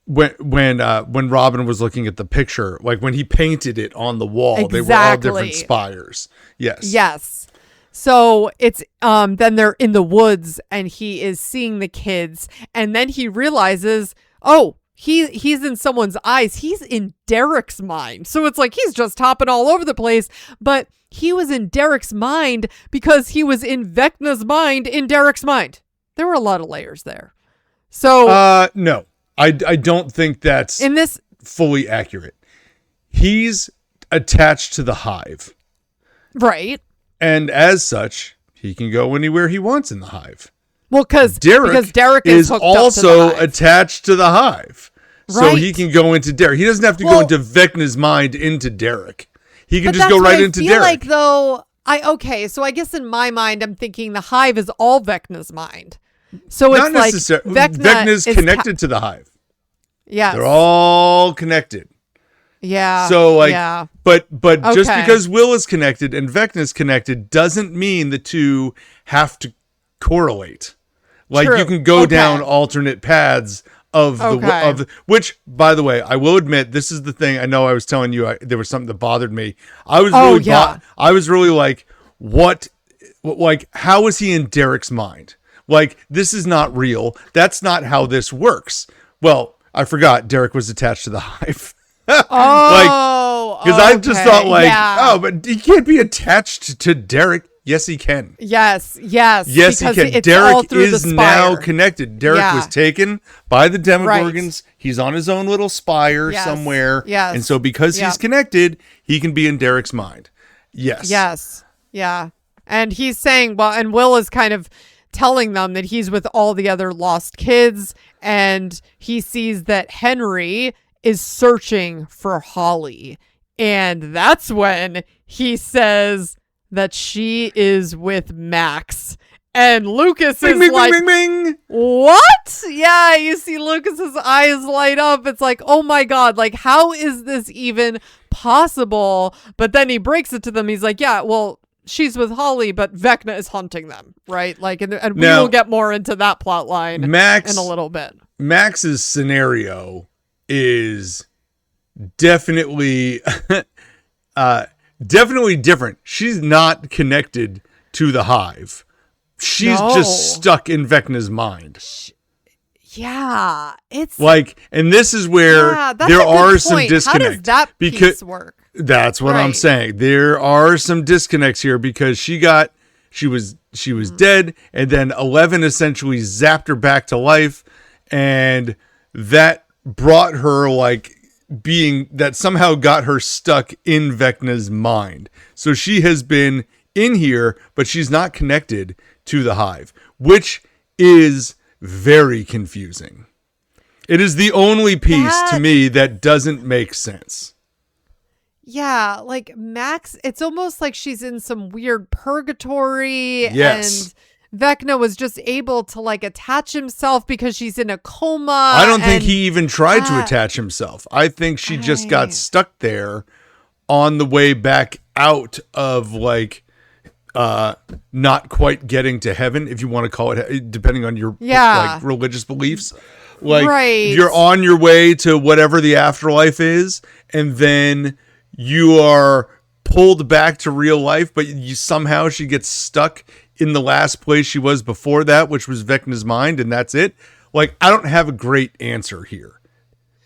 when Robin was looking at the picture, like when he painted it on the wall. They were all different spires. Yes. Yes. So it's then they're in the woods and he is seeing the kids, and then he realizes, oh, he's in someone's eyes. He's in Derek's mind. So it's like he's just hopping all over the place, but he was in Derek's mind because he was in Vecna's mind in Derek's mind. There were a lot of layers there. So no. I don't think that's in this fully accurate. He's attached to the hive. Right. And as such, he can go anywhere he wants in the hive. Well, because Derek is also attached to the hive. So he can go into Derek. He doesn't have to go into Vecna's mind into Derek. He can just go right into Derek. Like though, so I guess in my mind, I'm thinking the hive is all Vecna's mind. So it's not necessarily. Vecna's connected to the hive. Yeah, they're all connected. Yeah. So but just because Will is connected and Vecna's connected doesn't mean the two have to correlate. Like you can go down alternate paths of the which, by the way, I will admit, this is the thing. I know I was telling you there was something that bothered me. I was I was really like, what? Like, how is he in Derek's mind? Like, this is not real. That's not how this works. Well, I forgot Derek was attached to the hive. Because I just thought but he can't be attached to Derek. Yes, he can. Yes, he can. Derek is now connected. Derek was taken by the Demogorgons. Right. He's on his own little spire somewhere. Yes. And so because he's connected, he can be in Derek's mind. Yes. Yes. Yeah. And he's saying, and Will is kind of telling them that he's with all the other lost kids, and he sees that Henry is searching for Holly. And that's when he says that she is with Max. And Lucas is bing, like, bing, bing, bing. What? Yeah, you see Lucas's eyes light up. It's like, oh my God, like, how is this even possible? But then he breaks it to them. He's like, yeah, well, she's with Holly, but Vecna is hunting them, right? Like, and we Now, will get more into that plot line in a little bit. Max's scenario is definitely definitely different. She's not connected to the hive. She's just stuck in Vecna's mind. Yeah, it's like, and this is where there are some disconnects. How does that piece work? That's what I'm saying. There are some disconnects here because she was dead, and then 11 essentially zapped her back to life, and that brought her that somehow got her stuck in Vecna's mind. So she has been in here, but she's not connected to the hive, which is very confusing. It is the only piece to me that doesn't make sense. Yeah, like Max, it's almost like she's in some weird purgatory. Yes. And Vecna was just able to attach himself because she's in a coma. I don't think he even tried to attach himself. I think she just got stuck there on the way back out of not quite getting to heaven, if you want to call it, depending on your religious beliefs. You're on your way to whatever the afterlife is, and then you are pulled back to real life, but somehow she gets stuck in the last place she was before that, which was Vecna's mind, and that's it. I don't have a great answer here.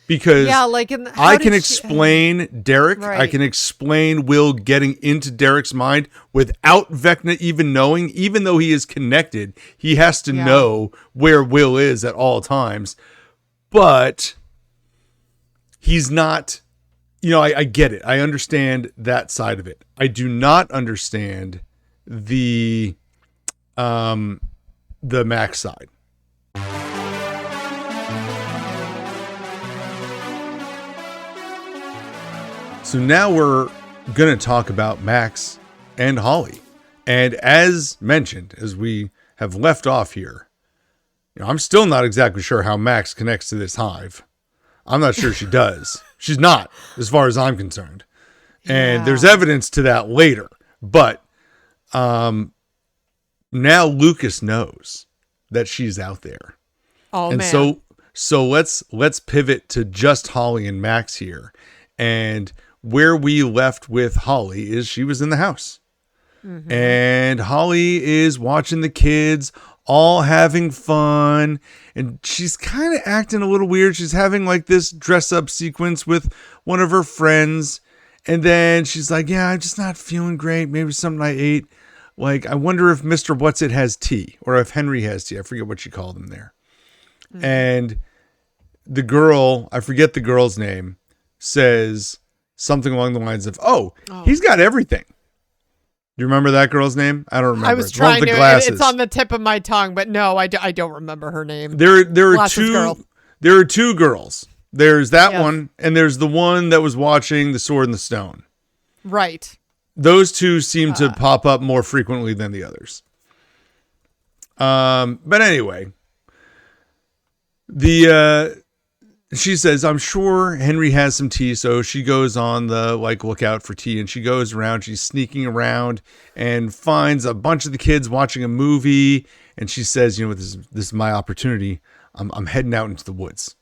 Because I can explain Derek. Right. I can explain Will getting into Derek's mind without Vecna even knowing. Even though he is connected, he has to know where Will is at all times. But he's not, I get it. I understand that side of it. I do not understand the Max side. So now we're going to talk about Max and Holly. And as mentioned, as we have left off here, I'm still not exactly sure how Max connects to this hive. I'm not sure she does. She's not, as far as I'm concerned. And there's evidence to that later. But now Lucas knows that she's out there. Oh, and man. So let's pivot to just Holly and Max here. And where we left with Holly is she was in the house. Mm-hmm. And Holly is watching the kids all having fun. And she's kind of acting a little weird. She's having this dress up sequence with one of her friends. And then she's like, yeah, I'm just not feeling great. Maybe something I ate. I wonder if Mr. What's-It has tea, or if Henry has tea. I forget what she called him there. Mm-hmm. And the girl, I forget the girl's name, says something along the lines of, he's got everything. Do you remember that girl's name? I don't remember. I was trying to. It's on the tip of my tongue, but no, I don't remember her name. There are two girls. There's that one, and there's the one that was watching The Sword and the Stone. Right. Those two seem to pop up more frequently than the others. But anyway, she says, I'm sure Henry has some tea. So she goes on the lookout for tea, and she goes around. She's sneaking around and finds a bunch of the kids watching a movie. And she says, this is my opportunity. I'm heading out into the woods.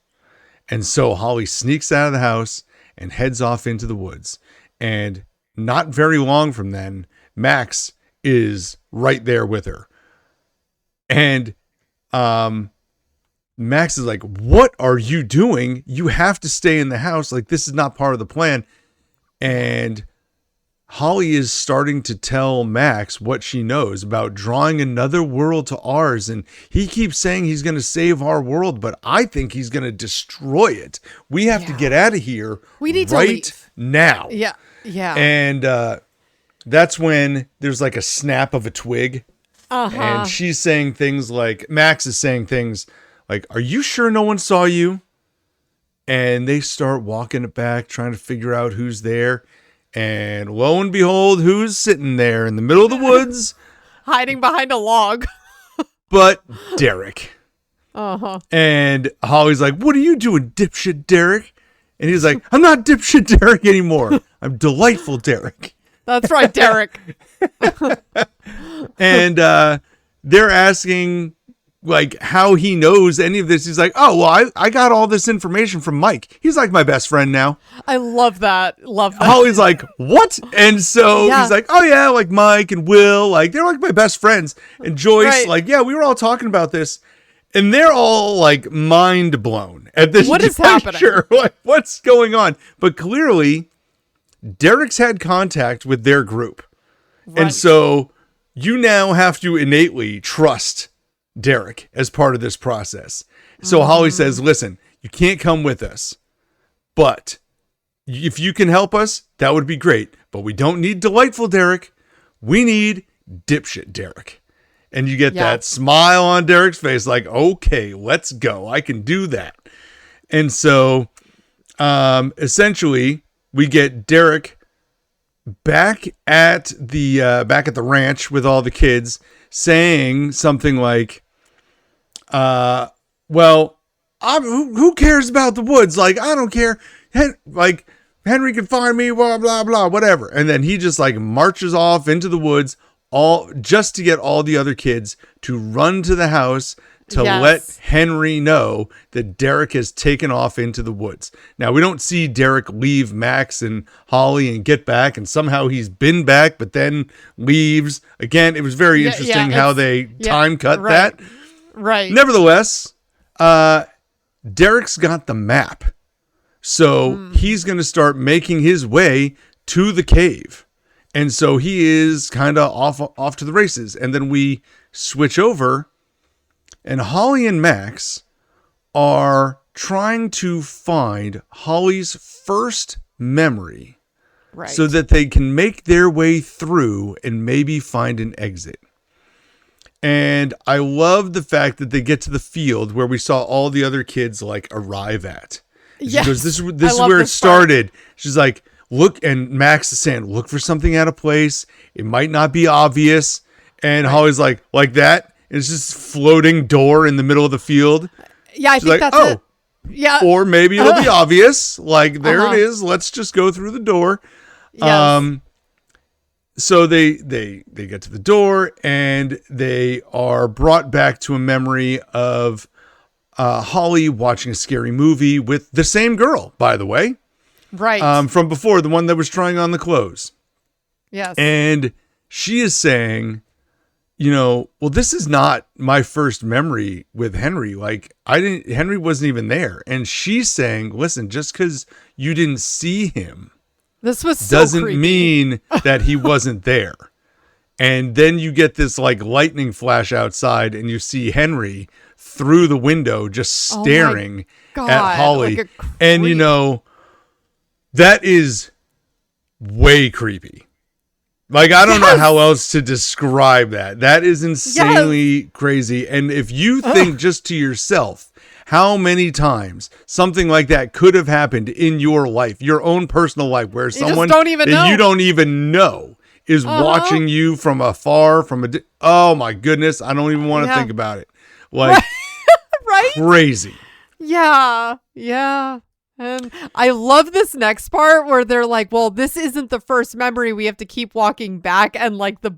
And so Holly sneaks out of the house and heads off into the woods. And not very long from then, Max is right there with her. And, Max is like, what are you doing? You have to stay in the house. This is not part of the plan. And Holly is starting to tell Max what she knows about drawing another world to ours. And he keeps saying he's going to save our world, but I think he's going to destroy it. We have to get out of here. We need to leave now. Yeah. Yeah. And that's when there's a snap of a twig. Uh-huh. And she's saying things Max is saying things are you sure no one saw you? And they start walking it back, trying to figure out who's there. And lo and behold, who's sitting there in the middle of the woods? Hiding behind a log. But Derek. Uh-huh. And Holly's like, what are you doing, dipshit Derek? And he's like, I'm not dipshit Derek anymore. I'm delightful Derek. That's right, Derek. And they're asking like how he knows any of this. He's like, oh, well, I got all this information from Mike. He's like my best friend now. I love that. Love that. Holly's like, what? And so Yeah. he's like, oh yeah, like Mike and Will, like they're like my best friends. And Joyce, Right. like, yeah, we were all talking about this. And they're all like mind blown at this. What is happening? Like, what's going on? But clearly, Derek's had contact with their group. Right. And so you now have to innately trust Derek as part of this process. So Holly says, listen, you can't come with us, but if you can help us, that would be great. But we don't need delightful Derek. We need dipshit Derek. And you get that smile on Derek's face like, okay, let's go. I can do that. And so essentially we get Derek back at the ranch with all the kids saying something like, well, who cares about the woods? Like, I don't care. Like, Henry can find me, blah, blah, blah, whatever. And then he just like marches off into the woods, all just to get all the other kids to run to the house to let Henry know that Derek has taken off into the woods. Now, we don't see Derek leave Max and Holly and get back, and somehow he's been back, but then leaves. Again, it was very interesting how they time cut that. Right. Nevertheless, Derek's got the map. So he's going to start making his way to the cave. And so he is kind of off to the races. And then we switch over, and Holly and Max are trying to find Holly's first memory, Right. so that they can make their way through and maybe find an exit. And I love the fact that they get to the field where we saw all the other kids like arrive at. And she goes, this is where it started. She's like, look, and Max is saying, look for something out of place. It might not be obvious. And Holly's like that. And it's just floating door in the middle of the field. Yeah, I think that's it. Yeah. Or maybe it'll be obvious. Like, there it is. Let's just go through the door. Yes. So they get to the door, and they are brought back to a memory of Holly watching a scary movie with the same girl, by the way. Right. From before, the one that was trying on the clothes. Yes. And she is saying, well, this is not my first memory with Henry. Like, Henry wasn't even there. And she's saying, listen, just because you didn't see him, this was so doesn't creepy. mean that he wasn't there. And then you get this like lightning flash outside, and you see Henry through the window just staring at Holly. Like and that is way creepy. Like, I don't know how else to describe that. That is insanely crazy. And if you think just to yourself, how many times something like that could have happened in your life, your own personal life, where someone don't even know. you don't even know is watching you from afar, oh my goodness, I don't even want to think about it. Like, right? Crazy. Yeah. Yeah. And I love this next part where they're like, well, this isn't the first memory. We have to keep walking back, and like the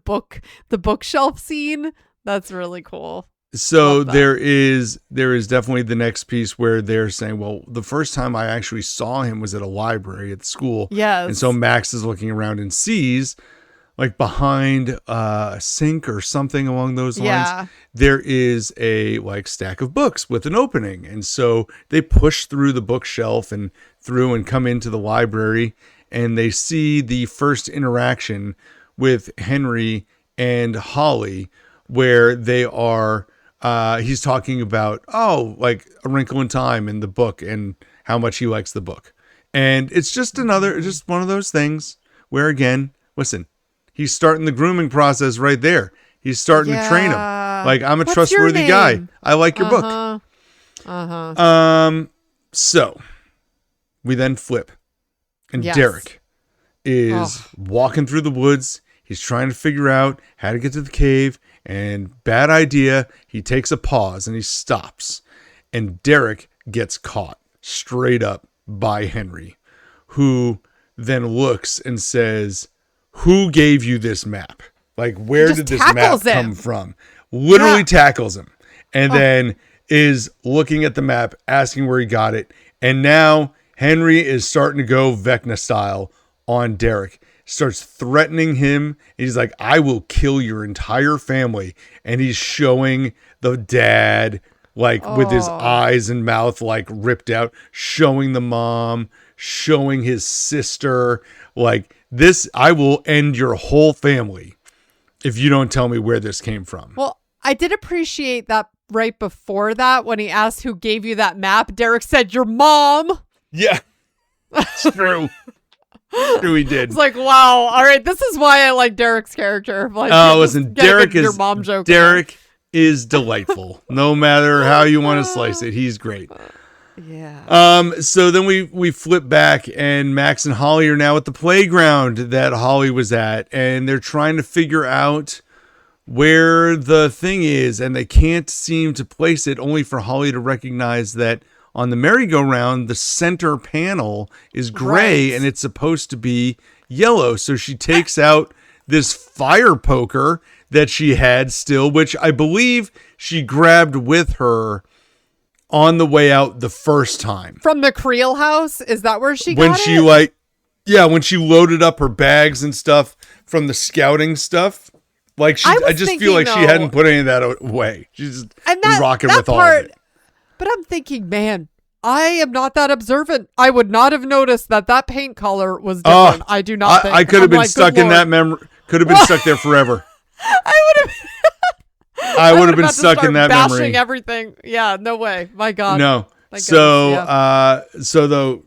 bookshelf scene. That's really cool. So there is definitely the next piece where they're saying, well, the first time I actually saw him was at a library at the school. Yes. And so Max is looking around and sees, like, behind a sink or something along those lines, there is a like stack of books with an opening. And so they push through the bookshelf and through and come into the library, and they see the first interaction with Henry and Holly, where they are, he's talking about, like A Wrinkle in Time in the book and how much he likes the book. And it's just one of those things where, again, listen, he's starting the grooming process right there. He's starting to train him. Like, I'm a trustworthy guy. I like your book. Uh-huh. So we then flip. And Yes. Derek is walking through the woods. He's trying to figure out how to get to the cave. And bad idea. He takes a pause and he stops. And Derek gets caught straight up by Henry, who then looks and says, who gave you this map? Like, where did this map come from? Literally tackles him. And then is looking at the map, asking where he got it. And now Henry is starting to go Vecna style on Derek. Starts threatening him. He's like, I will kill your entire family. And he's showing the dad, like, with his eyes and mouth, like, ripped out. Showing the mom. Showing his sister. Like, this, I will end your whole family if you don't tell me where this came from. Well, I did appreciate that right before that when he asked who gave you that map. Derek said, your mom. Yeah. It's true. True, he did. It's like, wow. All right. This is why I like Derek's character. Like, listen, Derek is, your mom joke Derek is delightful. No matter how you want to slice it. He's great. Yeah. So then we flip back and Max and Holly are now at the playground that Holly was at, and they're trying to figure out where the thing is, and they can't seem to place it, only for Holly to recognize that on the merry-go-round, the center panel is gray and it's supposed to be yellow. So she takes out this fire poker that she had still, which I believe she grabbed with her on the way out the first time. From the Creel house? Is that where she got when she when she loaded up her bags and stuff from the scouting stuff. Like, I just feel like she hadn't put any of that away. She's just rocking with all of it. But I'm thinking, man, I am not that observant. I would not have noticed that paint color was different. I do not think. I could have been stuck in that memory. Could have been stuck there forever. I would have been stuck in that bashing memory. Everything. Yeah, no way. My God. No. So though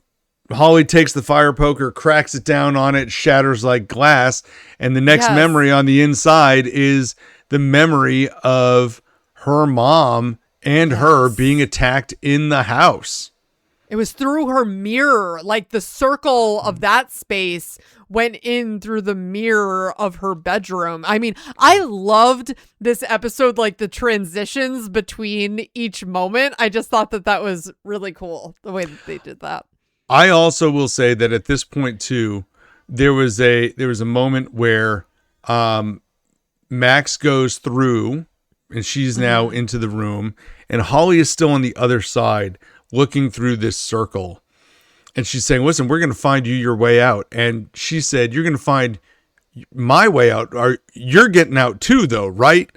Holly takes the fire poker, cracks it down on it, shatters like glass, and the next memory on the inside is the memory of her mom and her being attacked in the house. It was through her mirror. Like, the circle of that space went in through the mirror of her bedroom. I mean, I loved this episode, like the transitions between each moment. I just thought that was really cool, the way that they did that. I also will say that at this point too, there was a moment where Max goes through and she's now into the room, and Holly is still on the other side looking through this circle. And she's saying, listen, we're going to find you your way out. And she said, you're going to find my way out. You're getting out too, though, right?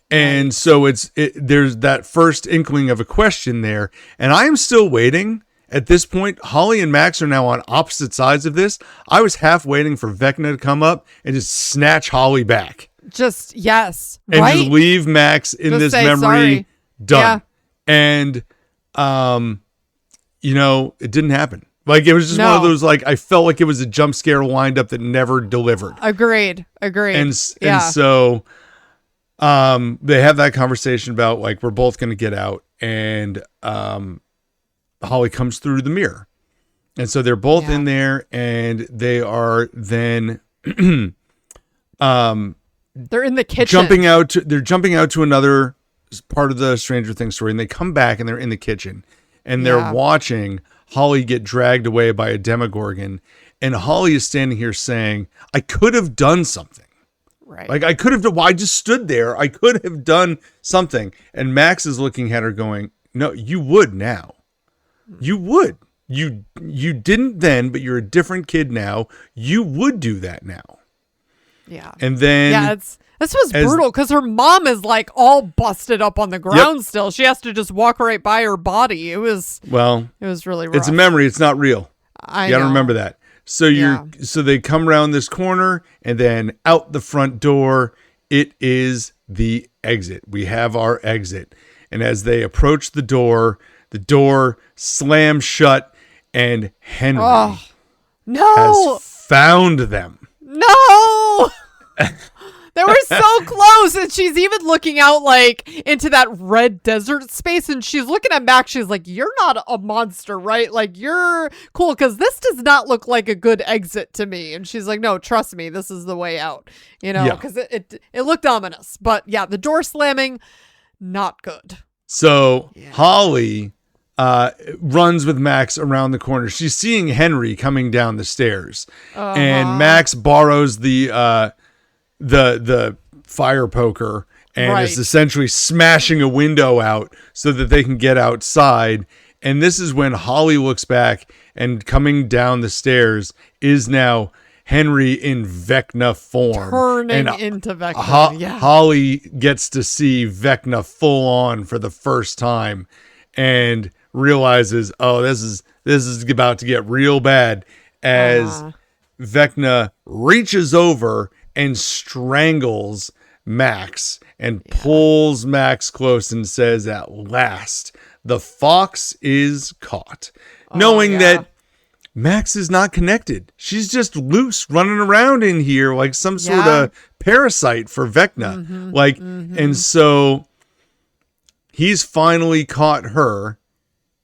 And so there's that first inkling of a question there. And I am still waiting. At this point, Holly and Max are now on opposite sides of this. I was half waiting for Vecna to come up and just snatch Holly back. Just, yes. And just leave Max in this memory. Sorry. Done. Yeah. And, it didn't happen. Like, it was just one of those, like, I felt like it was a jump scare lined up that never delivered. Agreed. And so they have that conversation about, like, we're both going to get out. And Holly comes through the mirror. And so they're both in there, and they are then they're in the kitchen. They're jumping out to another part of the Stranger Things story, and they come back and they're in the kitchen. And they're watching Holly get dragged away by a demogorgon. And Holly is standing here saying, I could have done something. Right. Like, I just stood there. I could have done something. And Max is looking at her going, no, you would now. You would. You didn't then, but you're a different kid now. You would do that now. Yeah. And then... This was brutal because her mom is like all busted up on the ground still. She has to just walk right by her body. It was really rough. It's a memory. It's not real. I gotta remember that. So so they come around this corner, and then out the front door, it is the exit. We have our exit. And as they approach the door slams shut, and Henry has found them. No. They were so close, and she's even looking out like into that red desert space, and she's looking at Max. She's like, "You're not a monster, right? Like, you're cool, because this does not look like a good exit to me." And she's like, "No, trust me, this is the way out." You know, because it looked ominous. But yeah, the door slamming, not good. So Holly runs with Max around the corner. She's seeing Henry coming down the stairs, and Max borrows the fire poker and is essentially smashing a window out so that they can get outside. And this is when Holly looks back, and coming down the stairs is now Henry in Vecna form. Turning into Vecna. Holly gets to see Vecna full on for the first time and realizes, oh, this is about to get real bad, as Vecna reaches over and strangles Max and pulls Max close and says, "At last, the fox is caught." Knowing that Max is not connected. She's just loose running around in here like some sort of parasite for Vecna. And so he's finally caught her.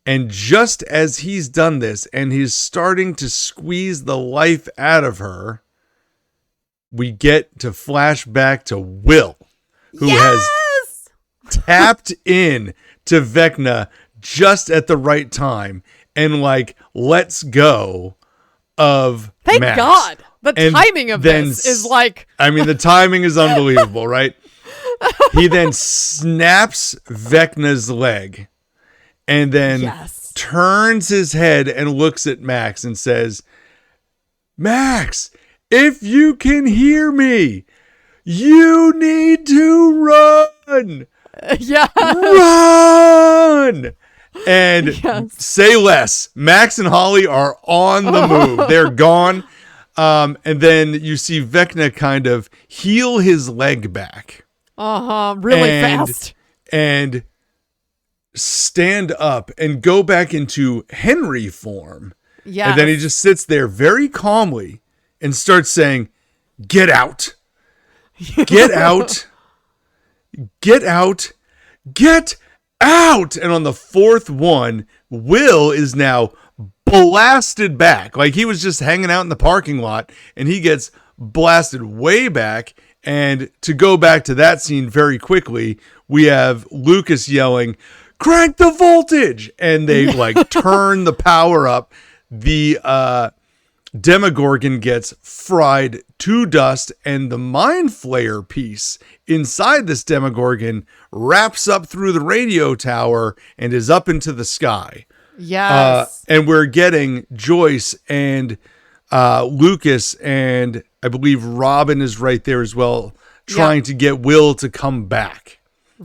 And just as he's done this and he's starting to squeeze the life out of her, we get to flash back to Will, who has tapped in to Vecna just at the right time and like lets go of Thank Max. God. The timing of this is like... I mean, the timing is unbelievable, right? He then snaps Vecna's leg and then turns his head and looks at Max and says, "Max, if you can hear me, you need to run." Run! And say less. Max and Holly are on the move. They're gone. And then you see Vecna kind of heal his leg back. Really fast. And stand up and go back into Henry form. And then he just sits there very calmly and starts saying, "Get out. Get out. Get out. Get out." And on the fourth one, Will is now blasted back. Like he was just hanging out in the parking lot and he gets blasted way back. And to go back to that scene very quickly, we have Lucas yelling, "Crank the voltage!" And they like turn the power up. The demogorgon gets fried to dust, and the mind flayer piece inside this demogorgon wraps up through the radio tower and is up into the sky. And we're getting Joyce and Lucas, and I believe Robin is right there as well, trying to get Will to come back.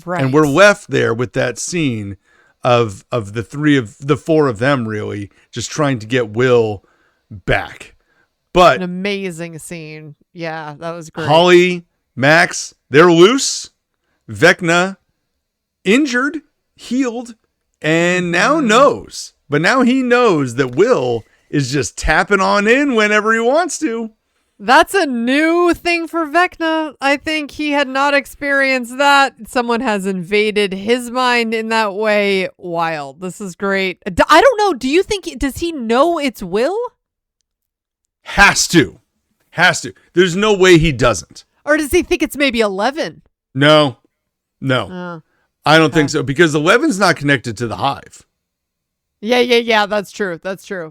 And we're left there with that scene of the four of them really just trying to get Will back. But an amazing scene. Yeah, that was great. Holly, Max, they're loose. Vecna injured, healed, and now knows. But now he knows that Will is just tapping on in whenever he wants to. That's a new thing for Vecna. I think he had not experienced that. Someone has invaded his mind in that way. Wild. This is great. I don't know. Do you think, does he know it's Will? Has to. There's no way he doesn't. Or does he think it's maybe 11? No. I don't think so, because 11's not connected to the hive. Yeah. That's true.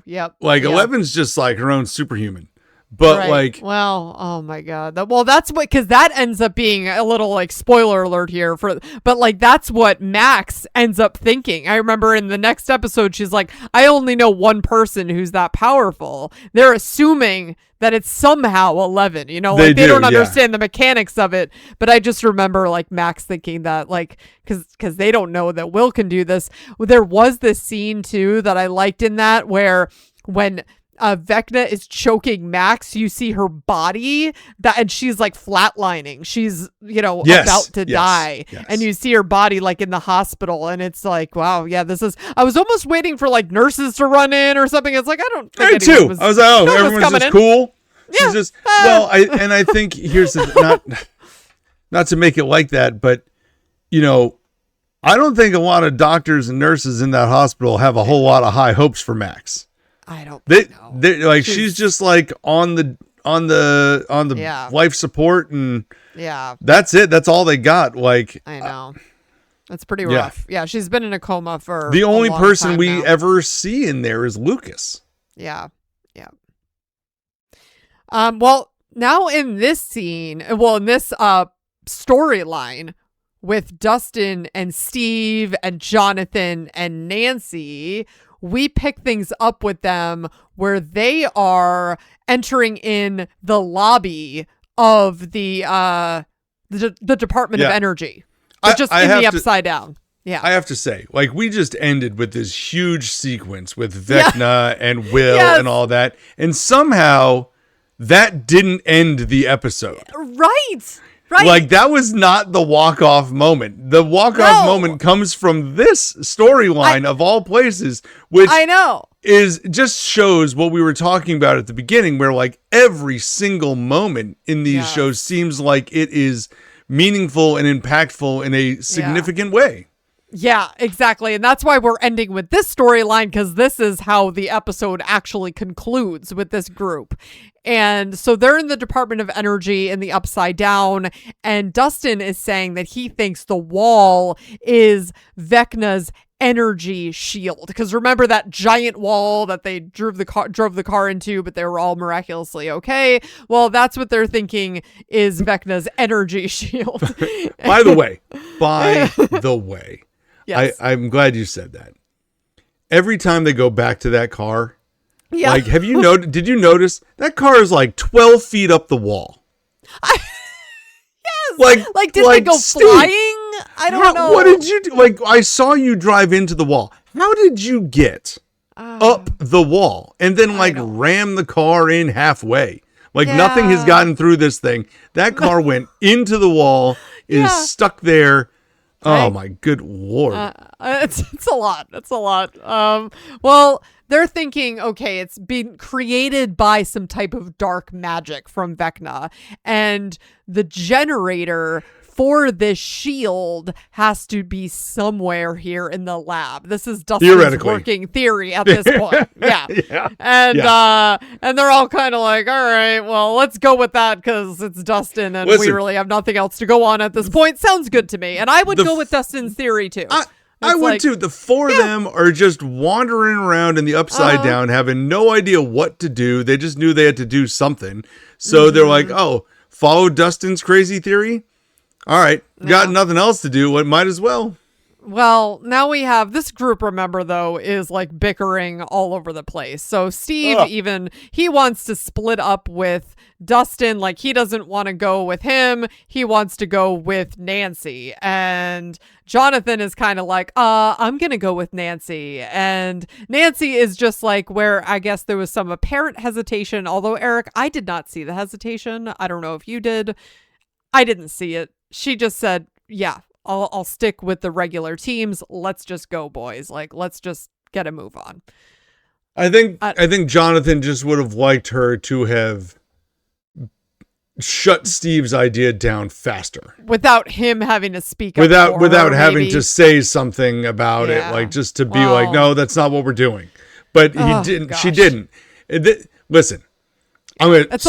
Yep. Like 11's just like her own superhuman. But like, well, oh my God. That's what, because that ends up being a little like spoiler alert here but like that's what Max ends up thinking. I remember in the next episode, she's like, "I only know one person who's that powerful." They're assuming that it's somehow 11, you know, like they don't understand the mechanics of it. But I just remember like Max thinking that, like, because they don't know that Will can do this. There was this scene too that I liked in that where when Vecna is choking Max, you see her body and she's like flatlining. She's, about to die. Yes. And you see her body like in the hospital, and it's like, wow, yeah, I was almost waiting for like nurses to run in or something. It's like, I don't think anyone was, I was like, oh, everyone's just cool. Yeah. She's just, I think here's not to make it like that, but you know, I don't think a lot of doctors and nurses in that hospital have a whole lot of high hopes for Max. I don't know. They like she's just like on the life support, and that's it. That's all they got. Like, I know. That's pretty rough. Yeah, she's been in a coma for the only person we now. ever see in there is Lucas. Yeah. Well, now in this scene, in this storyline with Dustin and Steve and Jonathan and Nancy, we pick things up with them where they are entering in the lobby of the Department of Energy. They're just in the upside down. Yeah. I have to say, like, we just ended with this huge sequence with Vecna and Will and all that. And somehow that didn't end the episode. Right. Like, that was not the walk-off moment. The walk-off moment comes from this storyline of all places, which I know is just shows what we were talking about at the beginning, where like every single moment in these shows seems like it is meaningful and impactful in a significant way. Yeah, exactly. And that's why we're ending with this storyline, because this is how the episode actually concludes with this group. And so they're in the Department of Energy in the upside down. And Dustin is saying that he thinks the wall is Vecna's energy shield. Because remember that giant wall that they drove the car into, but they were all miraculously okay? Well, that's what they're thinking is Vecna's energy shield. By the way. Yes. I'm glad you said that. Every time they go back to that car, like, did you notice that car is like 12 feet up the wall? Yes. Like did they go Steve, flying? I don't know. What did you do? Like, I saw you drive into the wall. How did you get up the wall and then ram the car in halfway? Like, nothing has gotten through this thing. That car went into the wall, is stuck there. Oh my good Lord. It's a lot. It's a lot. Well, they're thinking, okay, it's been created by some type of dark magic from Vecna, and the generator for this shield has to be somewhere here in the lab. This is Dustin's working theory at this point. And they're all kind of like, all right, well, let's go with that because it's Dustin and we really have nothing else to go on at this point. Sounds good to me. And I would go with Dustin's theory too. I would too. The four of them are just wandering around in the upside down, having no idea what to do. They just knew they had to do something. So they're like, oh, follow Dustin's crazy theory? All right, got nothing else to do. Might as well. Well, now we have this group, remember, though, is like bickering all over the place. So Steve, he wants to split up with Dustin. Like, he doesn't want to go with him. He wants to go with Nancy. And Jonathan is kind of like, I'm going to go with Nancy. And Nancy is just like where I guess there was some apparent hesitation. Although, Eric, I did not see the hesitation. I don't know if you did. I didn't see it. She just said, yeah, I'll stick with the regular teams. Let's just go, boys. Like, let's just get a move on. I think Jonathan just would have liked her to have shut Steve's idea down faster. Without him having to speak up. Without having to say something about it. Like, just to be like, no, that's not what we're doing. But he didn't. Gosh. She didn't. Listen, I'm going to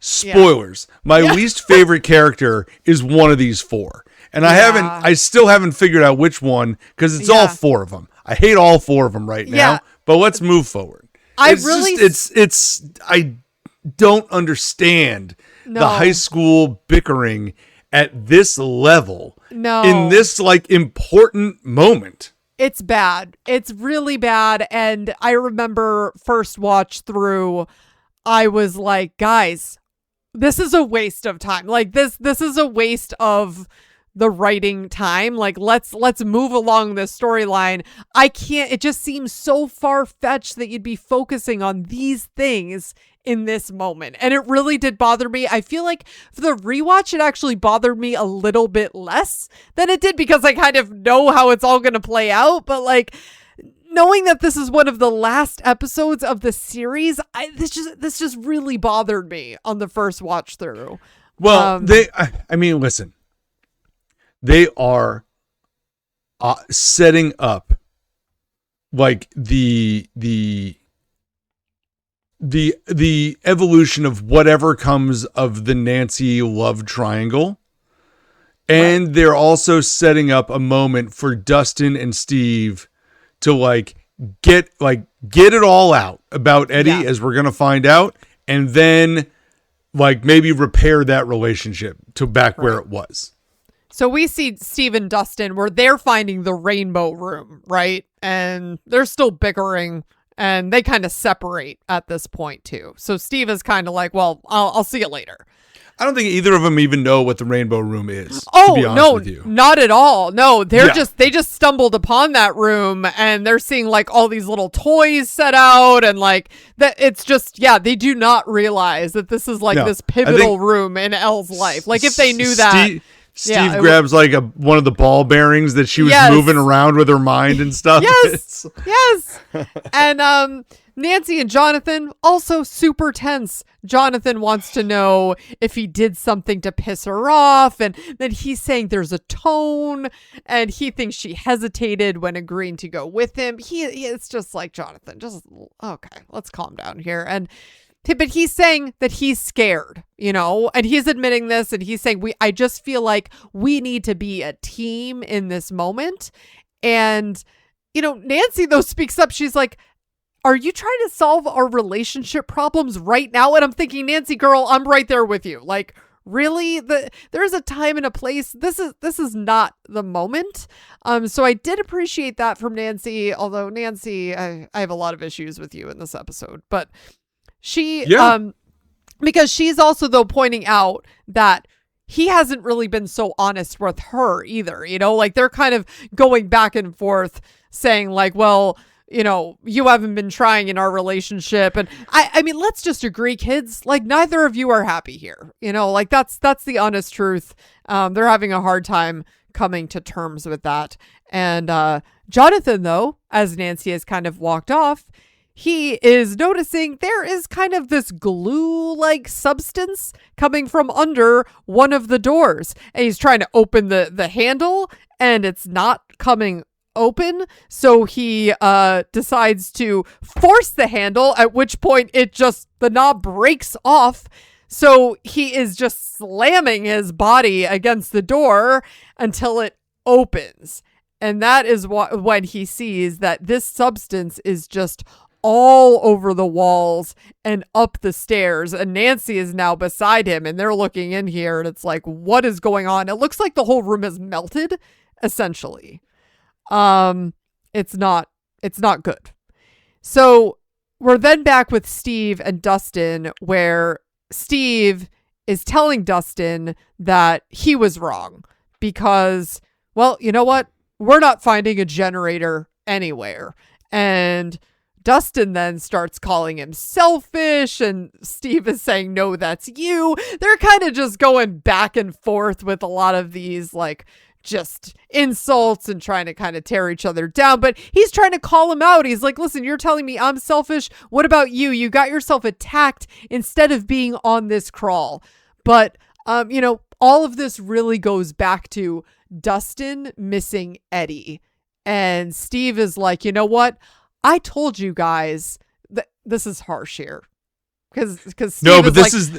spoilers. My least favorite character is one of these four. And I still haven't figured out which one, because it's all four of them. I hate all four of them right now, but let's move forward. I don't understand the high school bickering at this level in this like important moment. It's bad. It's really bad. And I remember first watch through, I was like, guys, this is a waste of time. Like this is a waste of the writing time. Like let's move along this storyline. I can't, it just seems so far-fetched that you'd be focusing on these things in this moment. And it really did bother me. I feel like for the rewatch, it actually bothered me a little bit less than it did because I kind of know how it's all going to play out. But like, knowing that this is one of the last episodes of the series, this just really bothered me on the first watch through. Well, I mean, listen, they are setting up like the evolution of whatever comes of the Nancy love triangle. And right. They're also setting up a moment for Dustin and Steve to get it all out about Eddie, as we're going to find out. And then maybe repair that relationship to back where it was. So we see Steve and Dustin where they're finding the rainbow room, right? And they're still bickering. And they kind of separate at this point, too. So Steve is kind of like, well, I'll see you later. I don't think either of them even know what the rainbow room is. Oh, to be honest with you. Not at all. No, they just stumbled upon that room and they're seeing all these little toys set out and that it's just, they do not realize that this is this pivotal room in Elle's life. If they knew that. Steve grabs one of the ball bearings that she was moving around with her mind and stuff. Yes. And Nancy and Jonathan also super tense. Jonathan wants to know if he did something to piss her off, and then he's saying there's a tone, and he thinks she hesitated when agreeing to go with him. It's just like, Jonathan, just okay, let's calm down here. But he's saying that he's scared, and he's admitting this, and he's saying, I just feel like we need to be a team in this moment. And, Nancy, though, speaks up. She's like, are you trying to solve our relationship problems right now? And I'm thinking, Nancy, girl, I'm right there with you. Really? There's a time and a place. This is not the moment. So I did appreciate that from Nancy, although Nancy, I have a lot of issues with you in this episode, but she, because she's also though pointing out that he hasn't really been so honest with her either, they're kind of going back and forth saying well, you haven't been trying in our relationship. And I mean, let's just agree, kids, neither of you are happy here. That's the honest truth. They're having a hard time coming to terms with that. And Jonathan, though, as Nancy has kind of walked off, he is noticing there is kind of this glue-like substance coming from under one of the doors. And he's trying to open the handle, and it's not coming open. So he decides to force the handle, at which point the knob breaks off. So he is just slamming his body against the door until it opens. And that is when he sees that this substance is just all over the walls and up the stairs, and Nancy is now beside him, and they're looking in here, and it's what is going on? It looks like the whole room has melted, essentially. It's not good. So we're then back with Steve and Dustin, where Steve is telling Dustin that he was wrong because, well, you know what? We're not finding a generator anywhere. And Dustin then starts calling him selfish, and Steve is saying, no, that's you. They're kind of just going back and forth with a lot of these just insults and trying to kind of tear each other down. But he's trying to call him out. He's like, listen, you're telling me I'm selfish. What about you? You got yourself attacked instead of being on this crawl. But, all of this really goes back to Dustin missing Eddie. And Steve is like, you know what? I told you guys that this is harsh here. Because no, but this is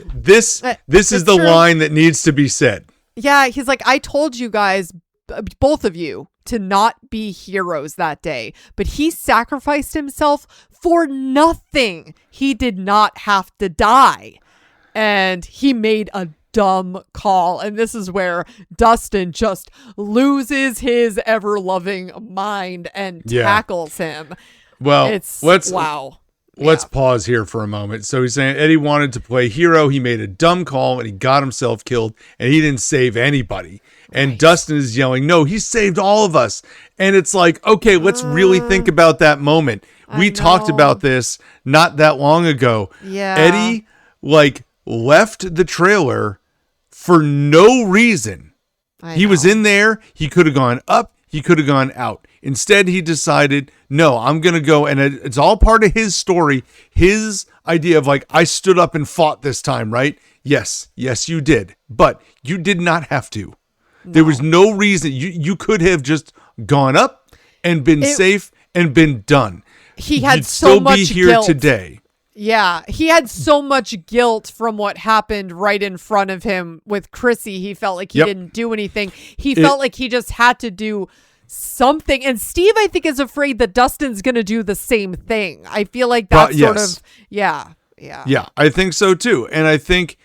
the line that needs to be said. Yeah, he's like, I told you guys, both of you, to not be heroes that day. But he sacrificed himself for nothing. He did not have to die. And he made a dumb call. And this is where Dustin just loses his ever-loving mind and tackles him. Well, wow. Let's pause here for a moment. So he's saying Eddie wanted to play hero. He made a dumb call and he got himself killed, and he didn't save anybody. And Dustin is yelling, no, he saved all of us. And it's like, okay, let's really think about that moment. We talked about this not that long ago. Yeah. Eddie left the trailer for no reason. He was in there. He could have gone up. He could have gone out. Instead, he decided, no, I'm going to go. And it's all part of his story. His idea of I stood up and fought this time, right? Yes, you did. But you did not have to. No. There was no reason. You could have just gone up and been safe and been done. He had You'd so still much be here guilt today. Yeah, he had so much guilt from what happened right in front of him with Chrissy. He felt like he didn't do anything. He felt like he just had to do something. And Steve, I think, is afraid that Dustin's going to do the same thing. I feel like that's sort of, yeah. Yeah, I think so too. And I think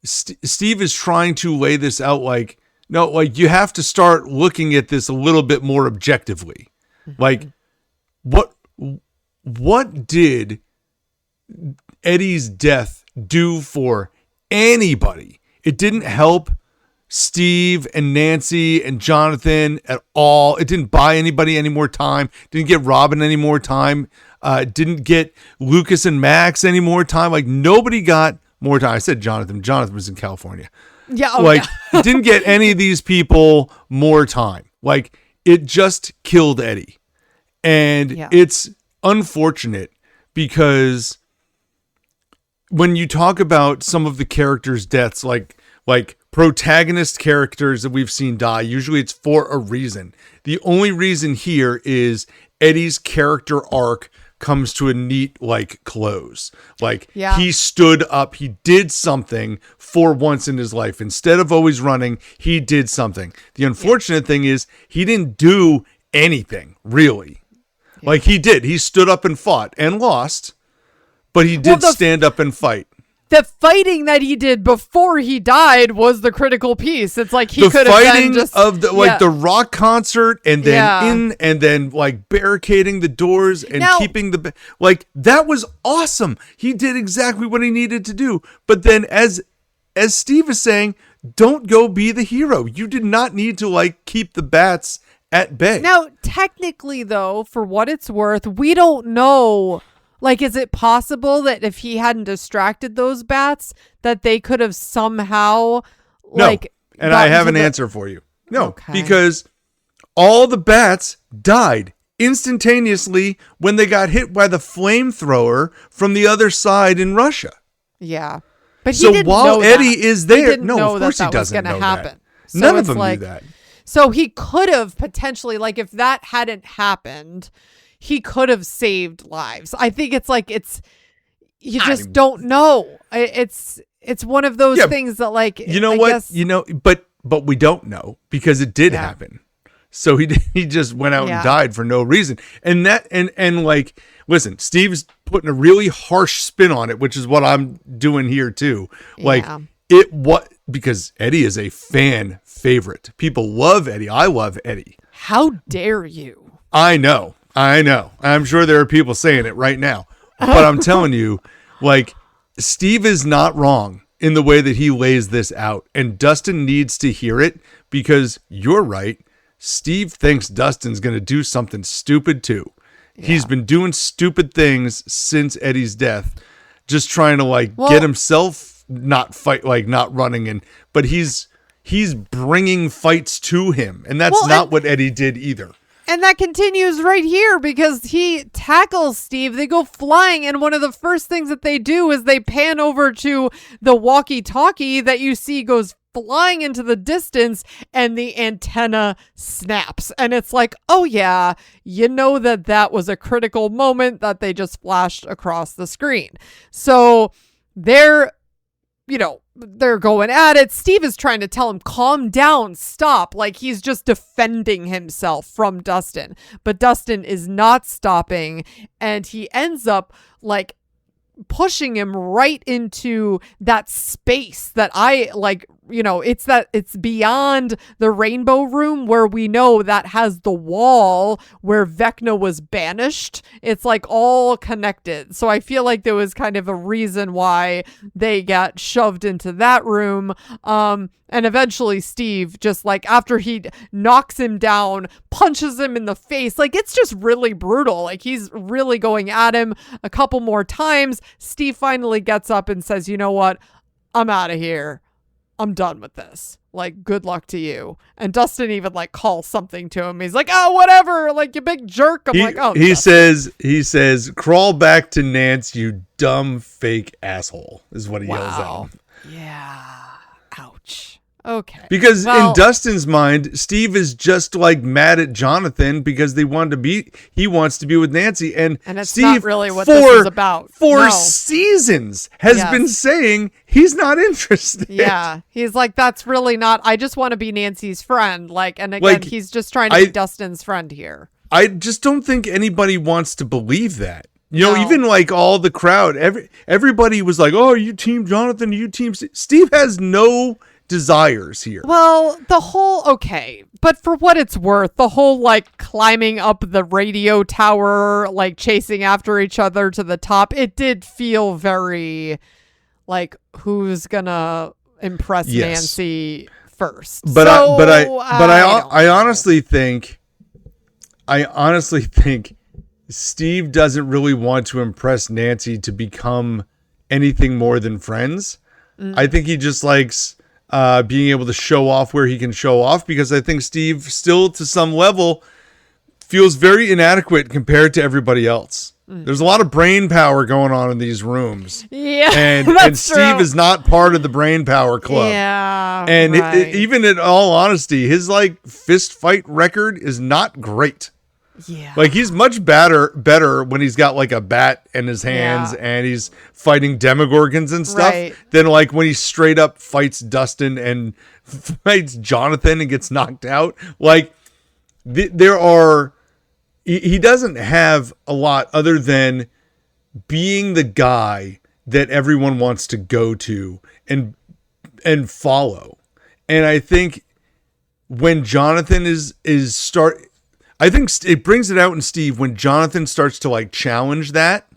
Steve is trying to lay this out like, no, like you have to start looking at this a little bit more objectively. Mm-hmm. Like, what did Eddie's death do for anybody? It didn't help Steve and Nancy and Jonathan at all. It didn't buy anybody any more time. Didn't get Robin any more time. Didn't get Lucas and Max any more time. Like nobody got more time. I said Jonathan. Jonathan was in California. Yeah. Didn't get any of these people more time. Like it just killed Eddie. And it's unfortunate because when you talk about some of the characters' deaths, like protagonist characters that we've seen die, usually it's for a reason. The only reason here is Eddie's character arc comes to a neat close. He stood up, he did something for once in his life. Instead of always running, he did something. The unfortunate thing is he didn't do anything, really. He did. He stood up and fought and lost, but he did stand up and fight. The fighting that he did before he died was the critical piece. It's like he could have been just the fighting of the rock concert and then barricading the doors and keeping the that was awesome. He did exactly what he needed to do. But then as Steve is saying, don't go be the hero. You did not need to keep the bats at bay. Now, technically though, for what it's worth, we don't know. Is it possible that if he hadn't distracted those bats, that they could have somehow, No, and I have an answer for you. No, because all the bats died instantaneously when they got hit by the flamethrower from the other side in Russia. Yeah. But so while Eddie is there, of course he doesn't know that. So none of them knew that. So he could have potentially, if that hadn't happened, he could have saved lives. I think you just don't know. It's one of those things that but we don't know because it did happen. So he just went out and died for no reason. And listen, Steve's putting a really harsh spin on it, which is what I'm doing here too. Because Eddie is a fan favorite. People love Eddie. I love Eddie. How dare you? I know. I'm sure there are people saying it right now. But I'm telling you, Steve is not wrong in the way that he lays this out. And Dustin needs to hear it because you're right. Steve thinks Dustin's going to do something stupid too. Yeah. He's been doing stupid things since Eddie's death, just trying to get himself not running but he's bringing fights to him. And that's not what Eddie did either. And that continues right here because he tackles Steve. They go flying, and one of the first things that they do is they pan over to the walkie-talkie that you see goes flying into the distance, and the antenna snaps. And it's oh yeah, that was a critical moment that they just flashed across the screen. So they're going at it. Steve is trying to tell him, calm down, stop. He's just defending himself from Dustin. But Dustin is not stopping. And he ends up pushing him right into that space that it's beyond the rainbow room where we know that has the wall where Vecna was banished. It's all connected. So I feel like there was kind of a reason why they got shoved into that room. And eventually Steve just after he knocks him down, punches him in the face. It's just really brutal. He's really going at him a couple more times. Steve finally gets up and says, you know what? I'm out of here. I'm done with this. Good luck to you. And Dustin even calls something to him. He's oh, whatever. You big jerk. I'm he says, crawl back to Nance, you dumb fake asshole, is what he yells at him. Yeah. Ouch. Okay. Because in Dustin's mind, Steve is just like mad at Jonathan because he wants to be with Nancy. And it's Steve, not really what this is about. For seasons has been saying he's not interested. Yeah. He's like, that's really not, I just want to be Nancy's friend. And again, he's just trying to be Dustin's friend here. I just don't think anybody wants to believe that. Even all the crowd, everybody was like, oh, you team Jonathan, you team Steve has no desires here. Well, but for what it's worth, the whole climbing up the radio tower, chasing after each other to the top, it did feel very who's gonna impress Nancy first. But I honestly think Steve doesn't really want to impress Nancy to become anything more than friends. I think he just likes being able to show off where he can show off, because I think Steve still to some level feels very inadequate compared to everybody else. There's a lot of brain power going on in these rooms. Yeah. And Steve is not part of the brain power club. Yeah. And even in all honesty, his fist fight record is not great. Yeah. He's much better when he's got a bat in his hands and he's fighting demogorgons and stuff than when he straight up fights Dustin and fights Jonathan and gets knocked out. He doesn't have a lot other than being the guy that everyone wants to go to and follow. And I think when Jonathan I think it brings it out in Steve when Jonathan starts to challenge that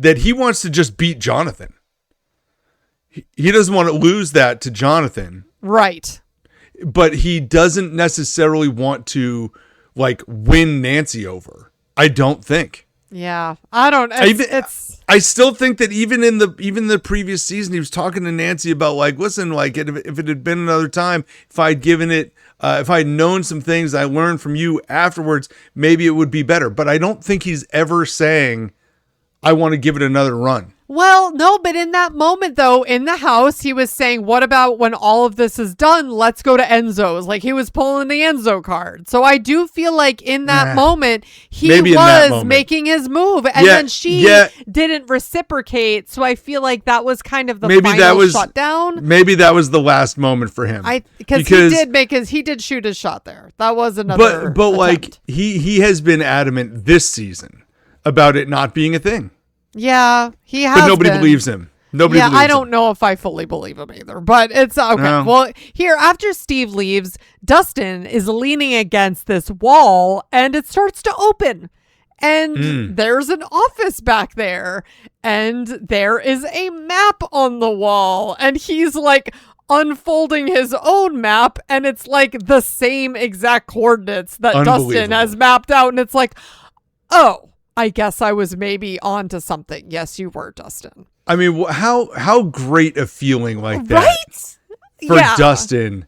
he wants to just beat Jonathan. He doesn't want to lose that to Jonathan. Right. But he doesn't necessarily want to win Nancy over. I don't think. Yeah. I don't. I still think that even in the previous season, he was talking to Nancy about listen, if it had been another time, if I'd given it, if I'd known some things I learned from you afterwards, maybe it would be better. But I don't think he's ever saying, I want to give it another run. Well, no, but in that moment, though, in the house, he was saying, what about when all of this is done? Let's go to Enzo's. He was pulling the Enzo card. So I do feel in that moment, he was making his move. And then she didn't reciprocate. So I feel that was kind of the final shutdown. Maybe that was the last moment for him. Because he did shoot his shot there. That was another But he has been adamant this season about it not being a thing. Yeah, he has. But nobody believes him. I don't know if I fully believe him either, but it's okay. No. Well, here, after Steve leaves, Dustin is leaning against this wall and it starts to open. And there's an office back there and there is a map on the wall and he's unfolding his own map and it's the same exact coordinates that Dustin has mapped out. And it's oh, I guess I was maybe on to something. Yes, you were, Dustin. I mean, how great a feeling that for Dustin.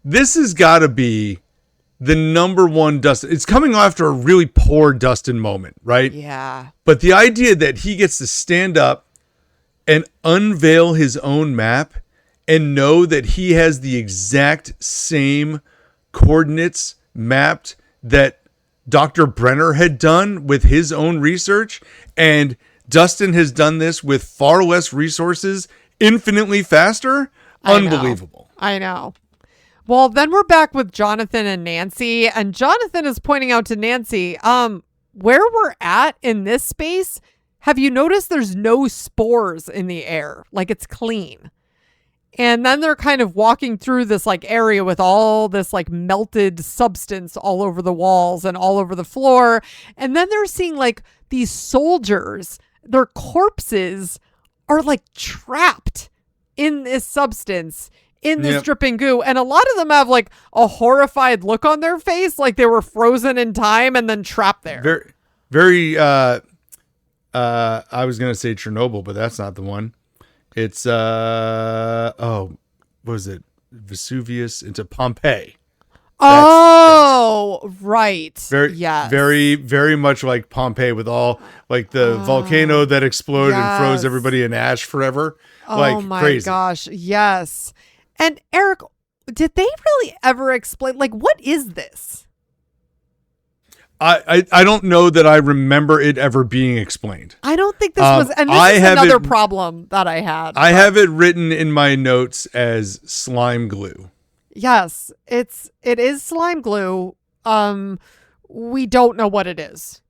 This has got to be the number one Dustin. It's coming after a really poor Dustin moment, right? Yeah. But the idea that he gets to stand up and unveil his own map and know that he has the exact same coordinates mapped that Dr. Brenner had done with his own research, and Dustin has done this with far less resources, infinitely faster. Unbelievable. I know. Well, then we're back with Jonathan and Nancy, and Jonathan is pointing out to Nancy, where we're at in this space, have you noticed there's no spores in the air? It's clean. And then they're kind of walking through this area with all this melted substance all over the walls and all over the floor. And then they're seeing these soldiers, their corpses are trapped in this substance, in this dripping goo. And a lot of them have a horrified look on their face, they were frozen in time and then trapped there. Very, I was going to say Chernobyl, but that's not the one. It's what was it? Vesuvius into Pompeii. Right. Very, yes. very, very much like Pompeii with all like the volcano that exploded and froze everybody in ash forever. Oh my crazy. gosh. Yes. And Eric, did they really ever explain, like, what is this? I don't know that I remember it ever being explained. I don't think this was, and this is another problem that I had. I have it written in my notes as slime glue. Yes, it is slime glue. We don't know what it is.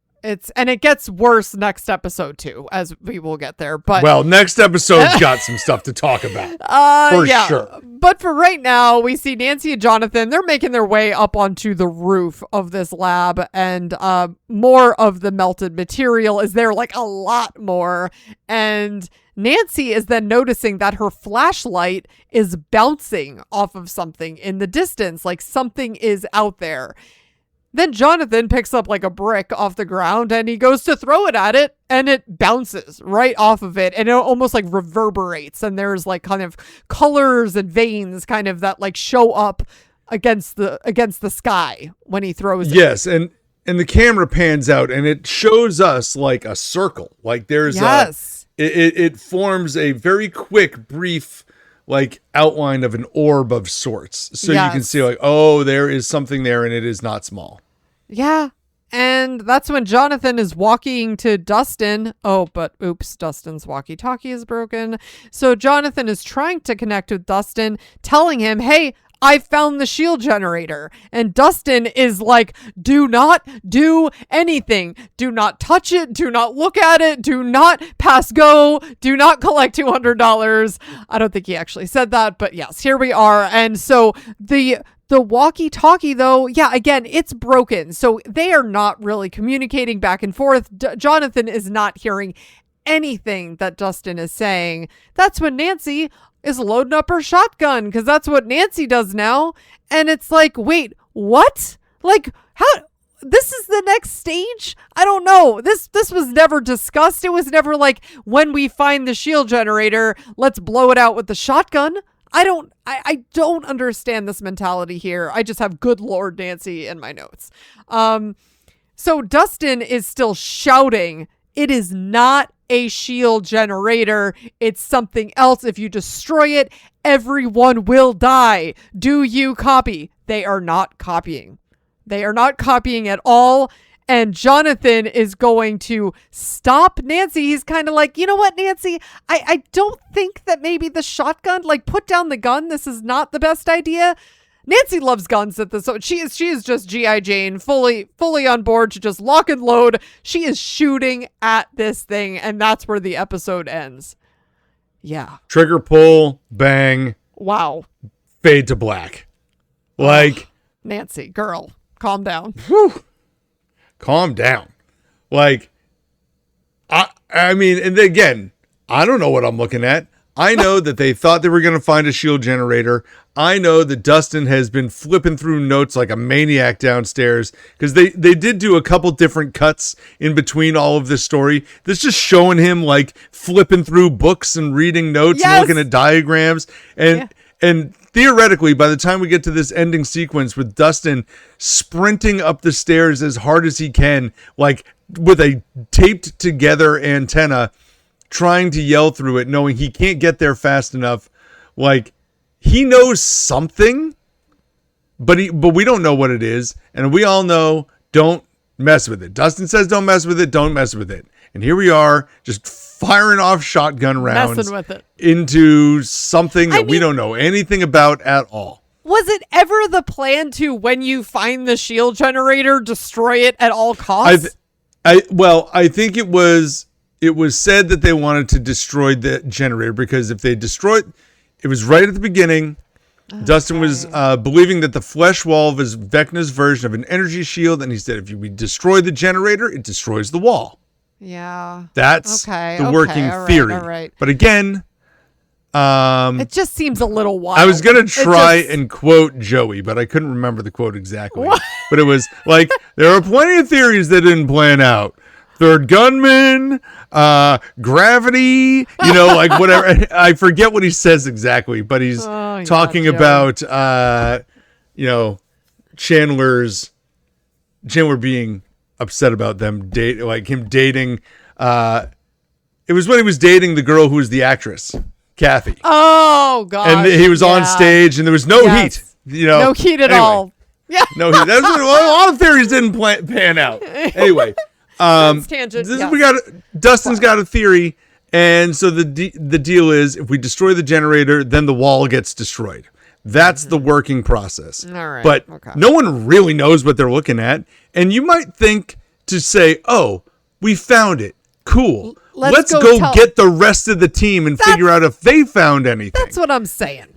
And it gets worse next episode too, as we will get there. But next episode's got some stuff to talk about. For sure. But for right now, we see Nancy and Jonathan. They're making their way up onto the roof of this lab, and more of the melted material is there, like a lot more. And Nancy is then noticing that her flashlight is bouncing off of something in the distance, like something is out there. Then Jonathan picks up like a brick off the ground and he goes to throw it at it and it bounces right off of it and it almost like reverberates and there's like kind of colors and veins kind of that like show up against the sky when he throws it. Yes, and the camera pans out and it shows us like a circle. Like there's it forms a very quick brief like outline of an orb of sorts. So you can see like, oh, there is something there and it is not small. Yeah. And that's when Jonathan is walking to Dustin. Oh, but oops, Dustin's walkie-talkie is broken. So Jonathan is trying to connect with Dustin, telling him, hey, I found the shield generator. And Dustin is like, do not do anything. Do not touch it. Do not look at it. Do not pass go. Do not collect $200. I don't think he actually said that, but yes, here we are. And so the walkie-talkie, though, yeah, again, it's broken. So they are not really communicating back and forth. Jonathan is not hearing anything that Dustin is saying. That's when Nancy is loading up her shotgun, because that's what Nancy does now. And it's like, wait, what? Like, how? This is the next stage? I don't know. This was never discussed. It was never like, when we find the shield generator, let's blow it out with the shotgun. I don't understand this mentality here. I just have good Lord Nancy in my notes. So Dustin is still shouting, it is not a shield generator. It's something else. If you destroy it, everyone will die. Do you copy? They are not copying. They are not copying at all. And Jonathan is going to stop Nancy. He's kind of like, you know what, Nancy? I don't think that maybe the shotgun, like, put down the gun. This is not the best idea. Nancy loves guns at this. So she is just G.I. Jane, fully on board to just lock and load. She is shooting at this thing, and that's where the episode ends. Yeah. Trigger pull, bang. Wow. Fade to black. Like, Nancy, girl, calm down. Whew. Calm down. Like, I mean, and again, I don't know what I'm looking at. I know that they thought they were going to find a shield generator. I know that Dustin has been flipping through notes like a maniac downstairs, because they did do a couple different cuts in between all of this story. That's just showing him like flipping through books and reading notes and looking at diagrams. And theoretically, by the time we get to this ending sequence with Dustin sprinting up the stairs as hard as he can, like with a taped together antenna, trying to yell through it, knowing he can't get there fast enough, like he knows something, but we don't know what it is, and we all know don't mess with it. Dustin says don't mess with it, don't mess with it. And here we are, just firing off shotgun rounds messing with it into something that we don't know anything about at all. Was it ever the plan to, when you find the shield generator, destroy it at all costs? I think it was said that they wanted to destroy the generator, because if they destroyed, it was right at the beginning. Okay. Dustin was believing that the flesh wall was Vecna's version of an energy shield, and he said if we destroy the generator, it destroys the wall. Yeah. That's the working theory. All right. But again, it just seems a little wild. I was going to try and quote Joey, but I couldn't remember the quote exactly. What? But it was like, there are plenty of theories that didn't plan out. Third gunman, gravity, like whatever. I forget what he says exactly, but he's talking about, Chandler being upset about them him dating. It was when he was dating the girl who was the actress, Kathy. Oh God! And he was on stage, and there was no heat. No heat at all. Yeah, no heat. That's a lot of theories didn't pan out. Anyway, tangent. We got Dustin's got a theory, and so the deal is if we destroy the generator, then the wall gets destroyed. That's the working process. All right. But no one really knows what they're looking at, and you might think to say, "Oh, we found it. Cool. Let's go get the rest of the team and figure out if they found anything." That's what I'm saying.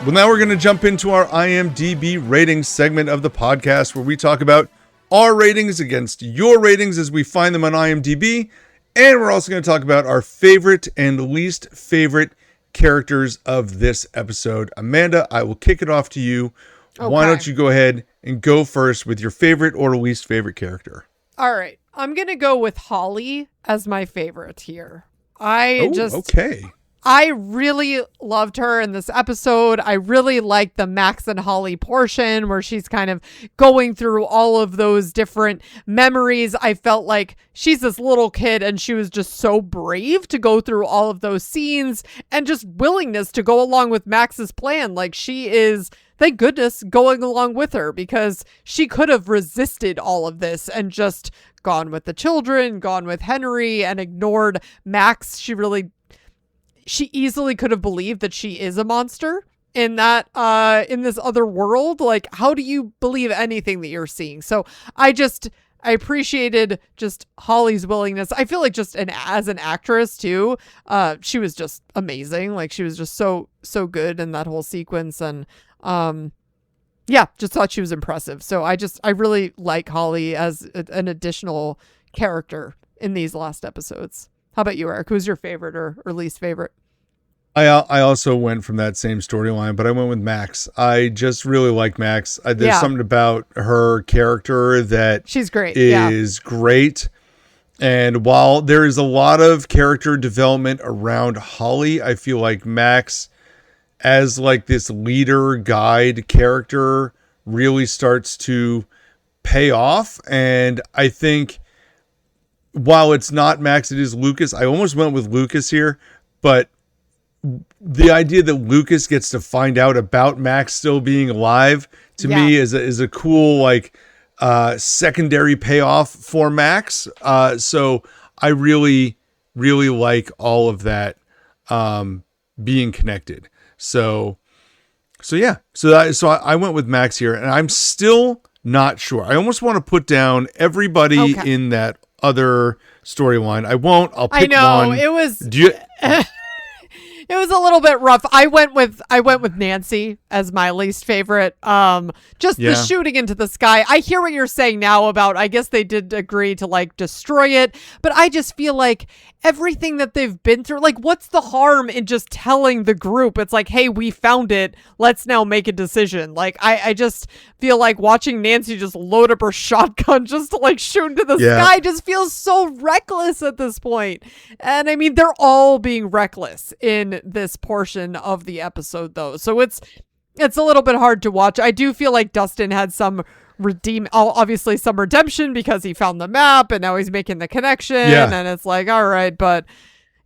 Well, now we're going to jump into our IMDb ratings segment of the podcast where we talk about our ratings against your ratings as we find them on IMDb. And we're also going to talk about our favorite and least favorite characters of this episode. Amanda, I will kick it off to you. Okay. Why don't you go ahead and go first with your favorite or least favorite character? All right. I'm going to go with Holly as my favorite here. Okay. I really loved her in this episode. I really liked the Max and Holly portion where she's kind of going through all of those different memories. I felt like she's this little kid and she was just so brave to go through all of those scenes and just willingness to go along with Max's plan. Like she is, thank goodness, going along with her because she could have resisted all of this and just gone with the children, gone with Henry and ignored Max. She easily could have believed that she is a monster in that, in this other world. Like, how do you believe anything that you're seeing? So I appreciated just Holly's willingness. I feel like just as an actress too, she was just amazing. Like she was just so good in that whole sequence. And, just thought she was impressive. So I really like Holly as an additional character in these last episodes. How about you, Eric? Who's your favorite or least favorite? I also went from that same storyline, but I went with Max. I just really like Max. There's something about her character that she's great. Is great. And while there is a lot of character development around Holly, I feel like Max, as like this leader guide character, really starts to pay off. And I think while it's not Max, it is Lucas. I almost went with Lucas here, but the idea that Lucas gets to find out about Max still being alive to me is a cool secondary payoff for Max. So I really, really like all of that being connected. So I went with Max here, and I'm still not sure. I almost want to put down everybody in that other storyline. I won't. I'll pick one. I know it was. It was a little bit rough. I went with Nancy as my least favorite. The shooting into the sky. I hear what you're saying now about, I guess they did agree to like destroy it, but I just feel like everything that they've been through, like what's the harm in just telling the group? It's like, hey, we found it. Let's now make a decision. Like I just feel like watching Nancy just load up her shotgun just to like shoot into the sky just feels so reckless at this point. And I mean, they're all being reckless in this portion of the episode though. So it's a little bit hard to watch. I do feel like Dustin had some redemption because he found the map and now he's making the connection and it's like, all right, but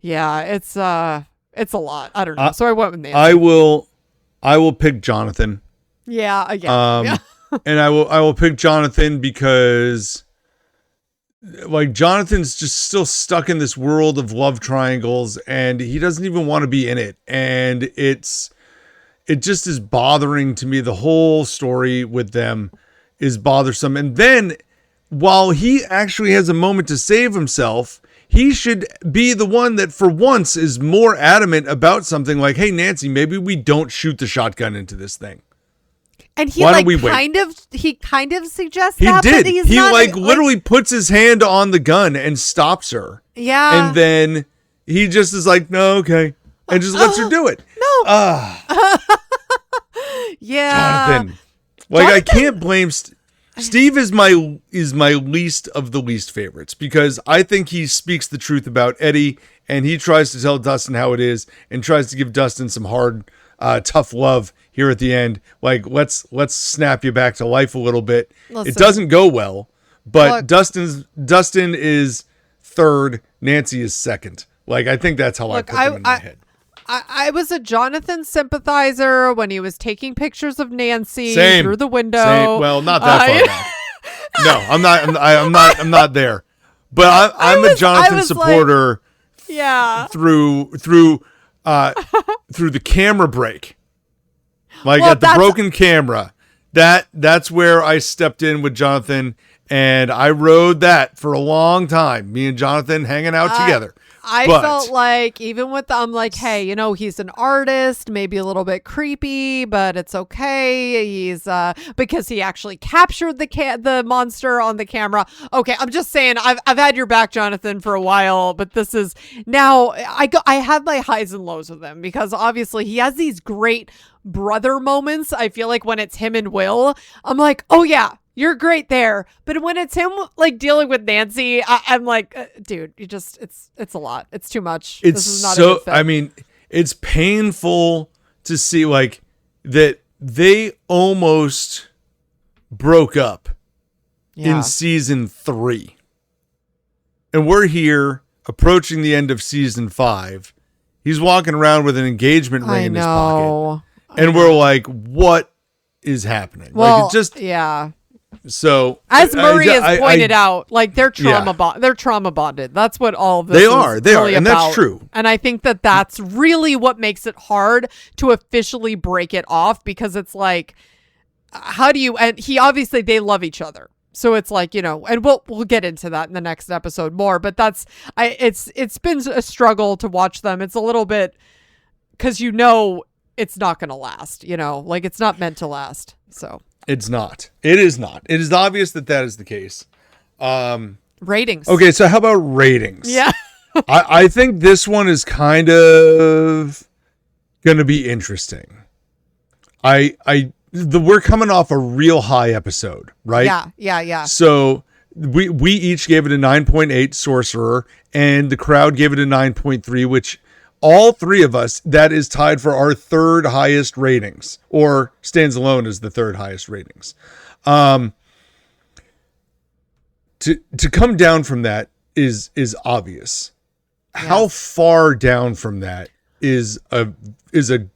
it's a lot. I don't know. So I went with Nancy. I will pick Jonathan. Yeah, again. And I will pick Jonathan because like Jonathan's just still stuck in this world of love triangles and he doesn't even want to be in it. And it just is bothering to me. The whole story with them is bothersome. And then while he actually has a moment to save himself, he should be the one that for once is more adamant about something like, hey, Nancy, maybe we don't shoot the shotgun into this thing. And he kind of suggests he that. Did. But he's he not, literally puts his hand on the gun and stops her. Yeah. And then he just is like, no, okay. And just lets her do it. No. Yeah. Jonathan. I can't blame... Steve is my least of the least favorites because I think he speaks the truth about Eddie and he tries to tell Dustin how it is and tries to give Dustin some hard, tough love here at the end. Like, let's snap you back to life a little bit. Listen. It doesn't go well, but Look. Dustin is third, Nancy is second. Like, I think that's how I put them in my head. I was a Jonathan sympathizer when he was taking pictures of Nancy through the window. Same. Well, not that far back. No, I'm not there. But I'm a Jonathan supporter. Yeah. Through the camera break. Like at the broken camera. That's where I stepped in with Jonathan and I rode that for a long time. Me and Jonathan hanging out together. I felt like even with I'm like, hey, he's an artist, maybe a little bit creepy, but it's okay. He's because he actually captured the monster on the camera. Okay, I'm just saying I've had your back, Jonathan, for a while, but this is now I have my highs and lows with him because obviously he has these great brother moments. I feel like when it's him and Will, I'm like, oh yeah, you're great there. But when it's him like dealing with Nancy, I'm like, dude, it's a lot. It's too much. It's this is not so, a good fit. I mean, it's painful to see like that they almost broke up in season 3. And we're here approaching the end of season 5. He's walking around with an engagement ring in his pocket. And we're like, what is happening? Well, like, it just, yeah. So as Murray has pointed out, like they're trauma bonded. That's what all of this they is are, really and about. that's true. And I think that's really what makes it hard to officially break it off because it's like, how do you? And he they love each other, so it's like and we'll get into that in the next episode more. But it's been a struggle to watch them. It's a little bit because it's not going to last. Like it's not meant to last. So. It's not. It is not. It is obvious that is the case. Ratings. Okay, so how about ratings? Yeah. I think this one is kind of going to be interesting. We're coming off a real high episode, right? Yeah. So we each gave it a 9.8 Sorcerer, and the crowd gave it a 9.3, which all three of us, that is tied for our third highest ratings, or stands alone as the third highest ratings. To come down from that is obvious. Yeah. How far down from that is a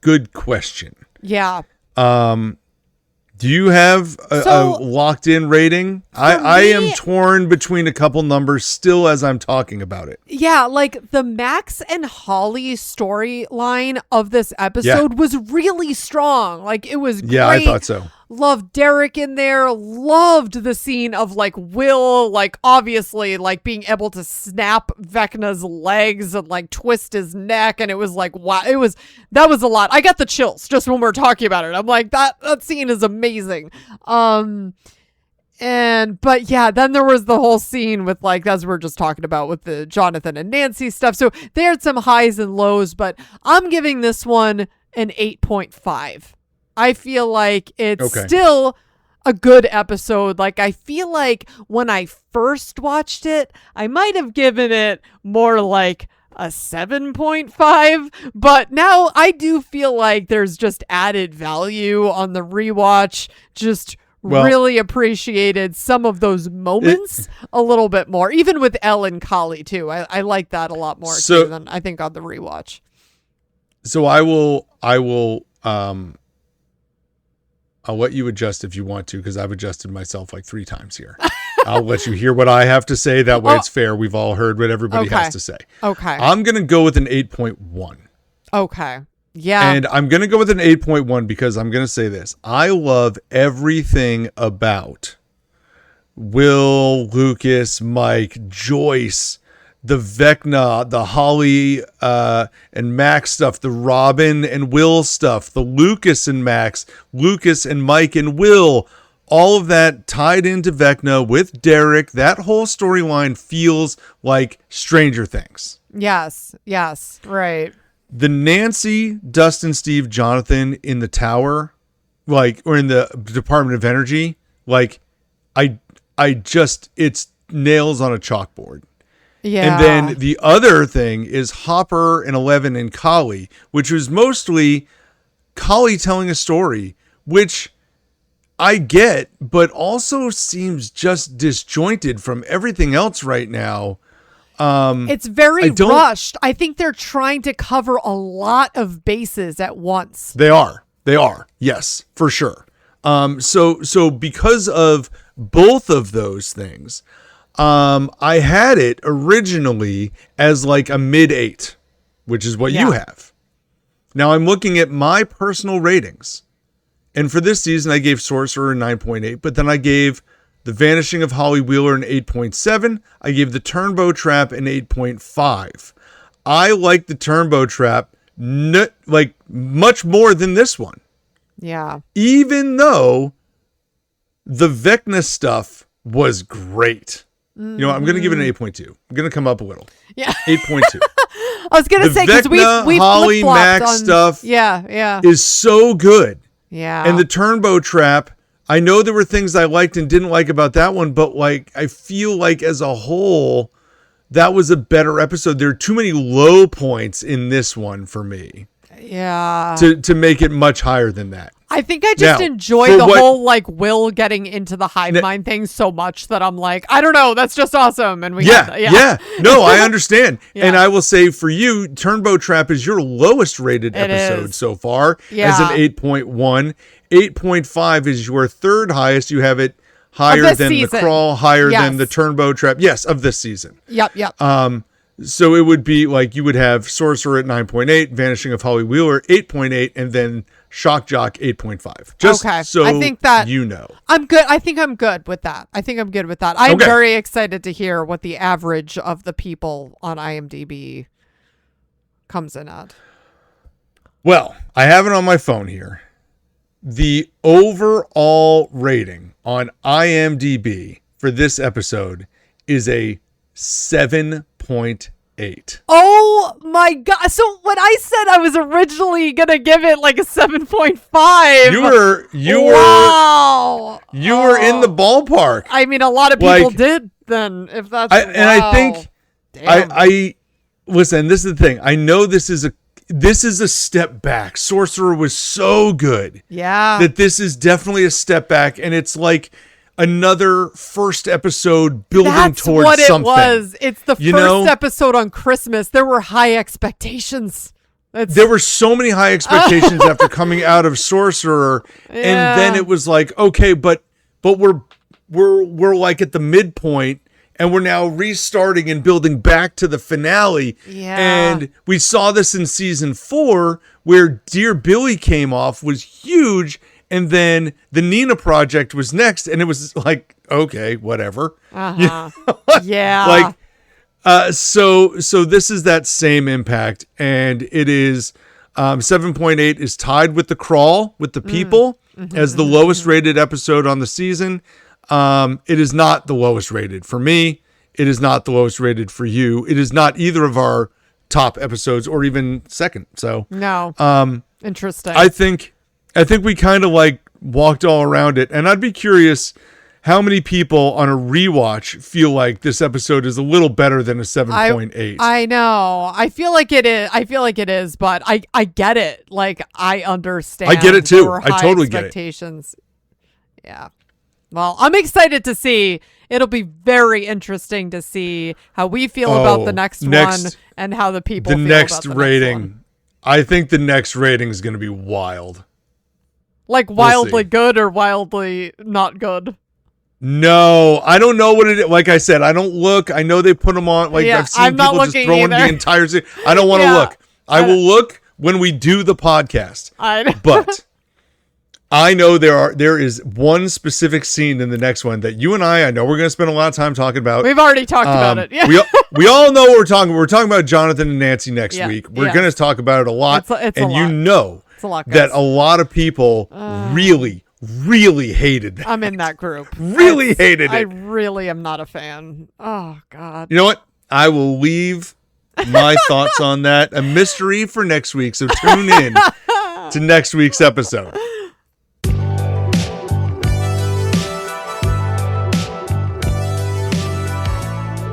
good question. Yeah. Do you have a locked in rating? I am torn between a couple numbers still as I'm talking about it. Yeah, like the Max and Holly storyline of this episode was really strong. Like it was great. Yeah, I thought so. Loved Derek in there. Loved the scene of like Will, like obviously like being able to snap Vecna's legs and like twist his neck. And it was like, wow, that was a lot. I got the chills just when we're talking about it. I'm like, that scene is amazing. But yeah, then there was the whole scene with like, as we're just talking about with the Jonathan and Nancy stuff. So they had some highs and lows, but I'm giving this one an 8.5. I feel like it's still a good episode. Like, I feel like when I first watched it, I might have given it more like a 7.5, but now I do feel like there's just added value on the rewatch. Just really appreciated some of those moments a little bit more, even with Elle and Collie too. I like that a lot more too than I think on the rewatch. So I will I'll let you adjust if you want to, because I've adjusted myself like 3 times here. I'll let you hear what I have to say. That way it's fair. We've all heard what everybody has to say. Okay. I'm going to go with an 8.1. Okay. Yeah. And I'm going to go with an 8.1 because I'm going to say this. I love everything about Will, Lucas, Mike, Joyce, the Vecna, the Holly and Max stuff, the Robin and Will stuff, the Lucas and Max, Lucas and Mike and Will, all of that tied into Vecna with Derek. That whole storyline feels like Stranger Things. Yes, right. The Nancy, Dustin, Steve, Jonathan in the tower, like, or in the Department of Energy, like, I just, it's nails on a chalkboard. Yeah. And then the other thing is Hopper and 11 and Collie, which was mostly Collie telling a story, which I get, but also seems just disjointed from everything else right now. It's very rushed. I think they're trying to cover a lot of bases at once. They are. Yes, for sure. So because of both of those things, I had it originally as like a mid-8, which is what you have. Now I'm looking at my personal ratings. And for this season, I gave Sorcerer a 9.8, but then I gave The Vanishing of Holly Wheeler an 8.7. I gave The Turnbow Trap an 8.5. I like The Turnbow Trap much more than this one. Yeah. Even though the Vecna stuff was great. You know, I'm going to give it an 8.2. I'm going to come up a little. Yeah. 8.2. I was going to say, because we Holly Mac on stuff is so good. Yeah. And the Turnbow Trap, I know there were things I liked and didn't like about that one, but like I feel like as a whole, that was a better episode. There are too many low points in this one for me. Yeah. To make it much higher than that. I think I just enjoy the whole like Will getting into the hive mind thing so much that I'm like, I don't know, that's just awesome. And we no, I understand. And I will say for you, Turnbow Trap is your lowest rated episode so far as an 8.1. 8.5 is your third highest. You have it higher than the Crawl, higher than the Turnbow Trap. Yes, of this season. Yep. So it would be like you would have Sorcerer at 9.8, Vanishing of Holly Wheeler 8.8, and then Shock Jock 8.5. Just so I think that you know. I'm good. I think I'm good with that. I'm very excited to hear what the average of the people on IMDb comes in at. Well, I have it on my phone here. The overall rating on IMDb for this episode is a 7.8. Oh my god. So when I said I was originally going to give it like a 7.5. You were in the ballpark. I mean, a lot of people did then, if that's I think I listen, this is the thing. I know this is a step back. Sorcerer was so good. Yeah. That this is definitely a step back, and it's like another first episode building towards what something. It was. It's the first episode on Christmas. There were high expectations. There were so many high expectations after coming out of Sorcerer, and then it was like, okay, but we're like at the midpoint, and we're now restarting and building back to the finale. Yeah. And we saw this in season 4, where Dear Billy came off, was huge. And then the Nina Project was next, and it was like, okay, whatever. Uh-huh. Yeah. So this is that same impact, and it is 7.8 is tied with The Crawl, with The People, as the lowest rated episode on the season. It is not the lowest rated for me. It is not the lowest rated for you. It is not either of our top episodes, or even second. So no. Interesting. I think we kind of like walked all around it, and I'd be curious how many people on a rewatch feel like this episode is a little better than a 7.8. I know. I feel like it is, but I get it. Like, I understand. I get it too. I totally get it. Yeah. Well, I'm excited to see. It'll be very interesting to see how we feel about the next one and how the people feel about the rating. Next one. I think the next rating is going to be wild. Like wildly good or wildly not good? No, I don't know what it is. Like I said, I don't look. I know they put them on. Like I've seen people just throwing the entire season. I don't want to look. I will look when we do the podcast. I know. But I know there is one specific scene in the next one that you and I know we're going to spend a lot of time talking about. We've already talked about it. Yeah. we all know what we're talking about. We're talking about Jonathan and Nancy next week. We're going to talk about it a lot. It's and a you lot. know that a lot of people really hated that. I'm in that group. Hated it. I really am not a fan. Oh, God. You know what? I will leave my thoughts on that a mystery for next week. So tune in to next week's episode.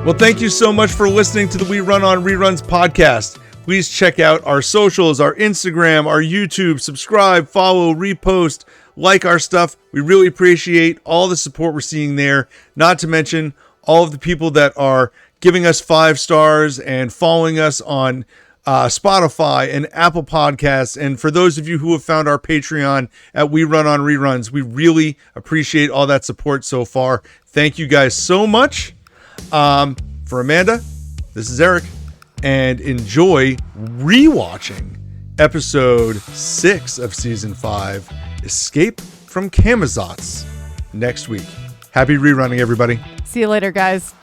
Well, thank you so much for listening to the We Run on Reruns podcast. Please check out our socials, our Instagram, our YouTube, subscribe, follow, repost, like our stuff. We really appreciate all the support we're seeing there. Not to mention all of the people that are giving us 5 stars and following us on Spotify and Apple Podcasts. And for those of you who have found our Patreon at We Run on Reruns, we really appreciate all that support so far. Thank you guys so much. For Amanda, this is Eric, and enjoy rewatching episode 6 of season 5, Escape from Camazotz, next week. Happy rerunning, everybody. See you later, guys.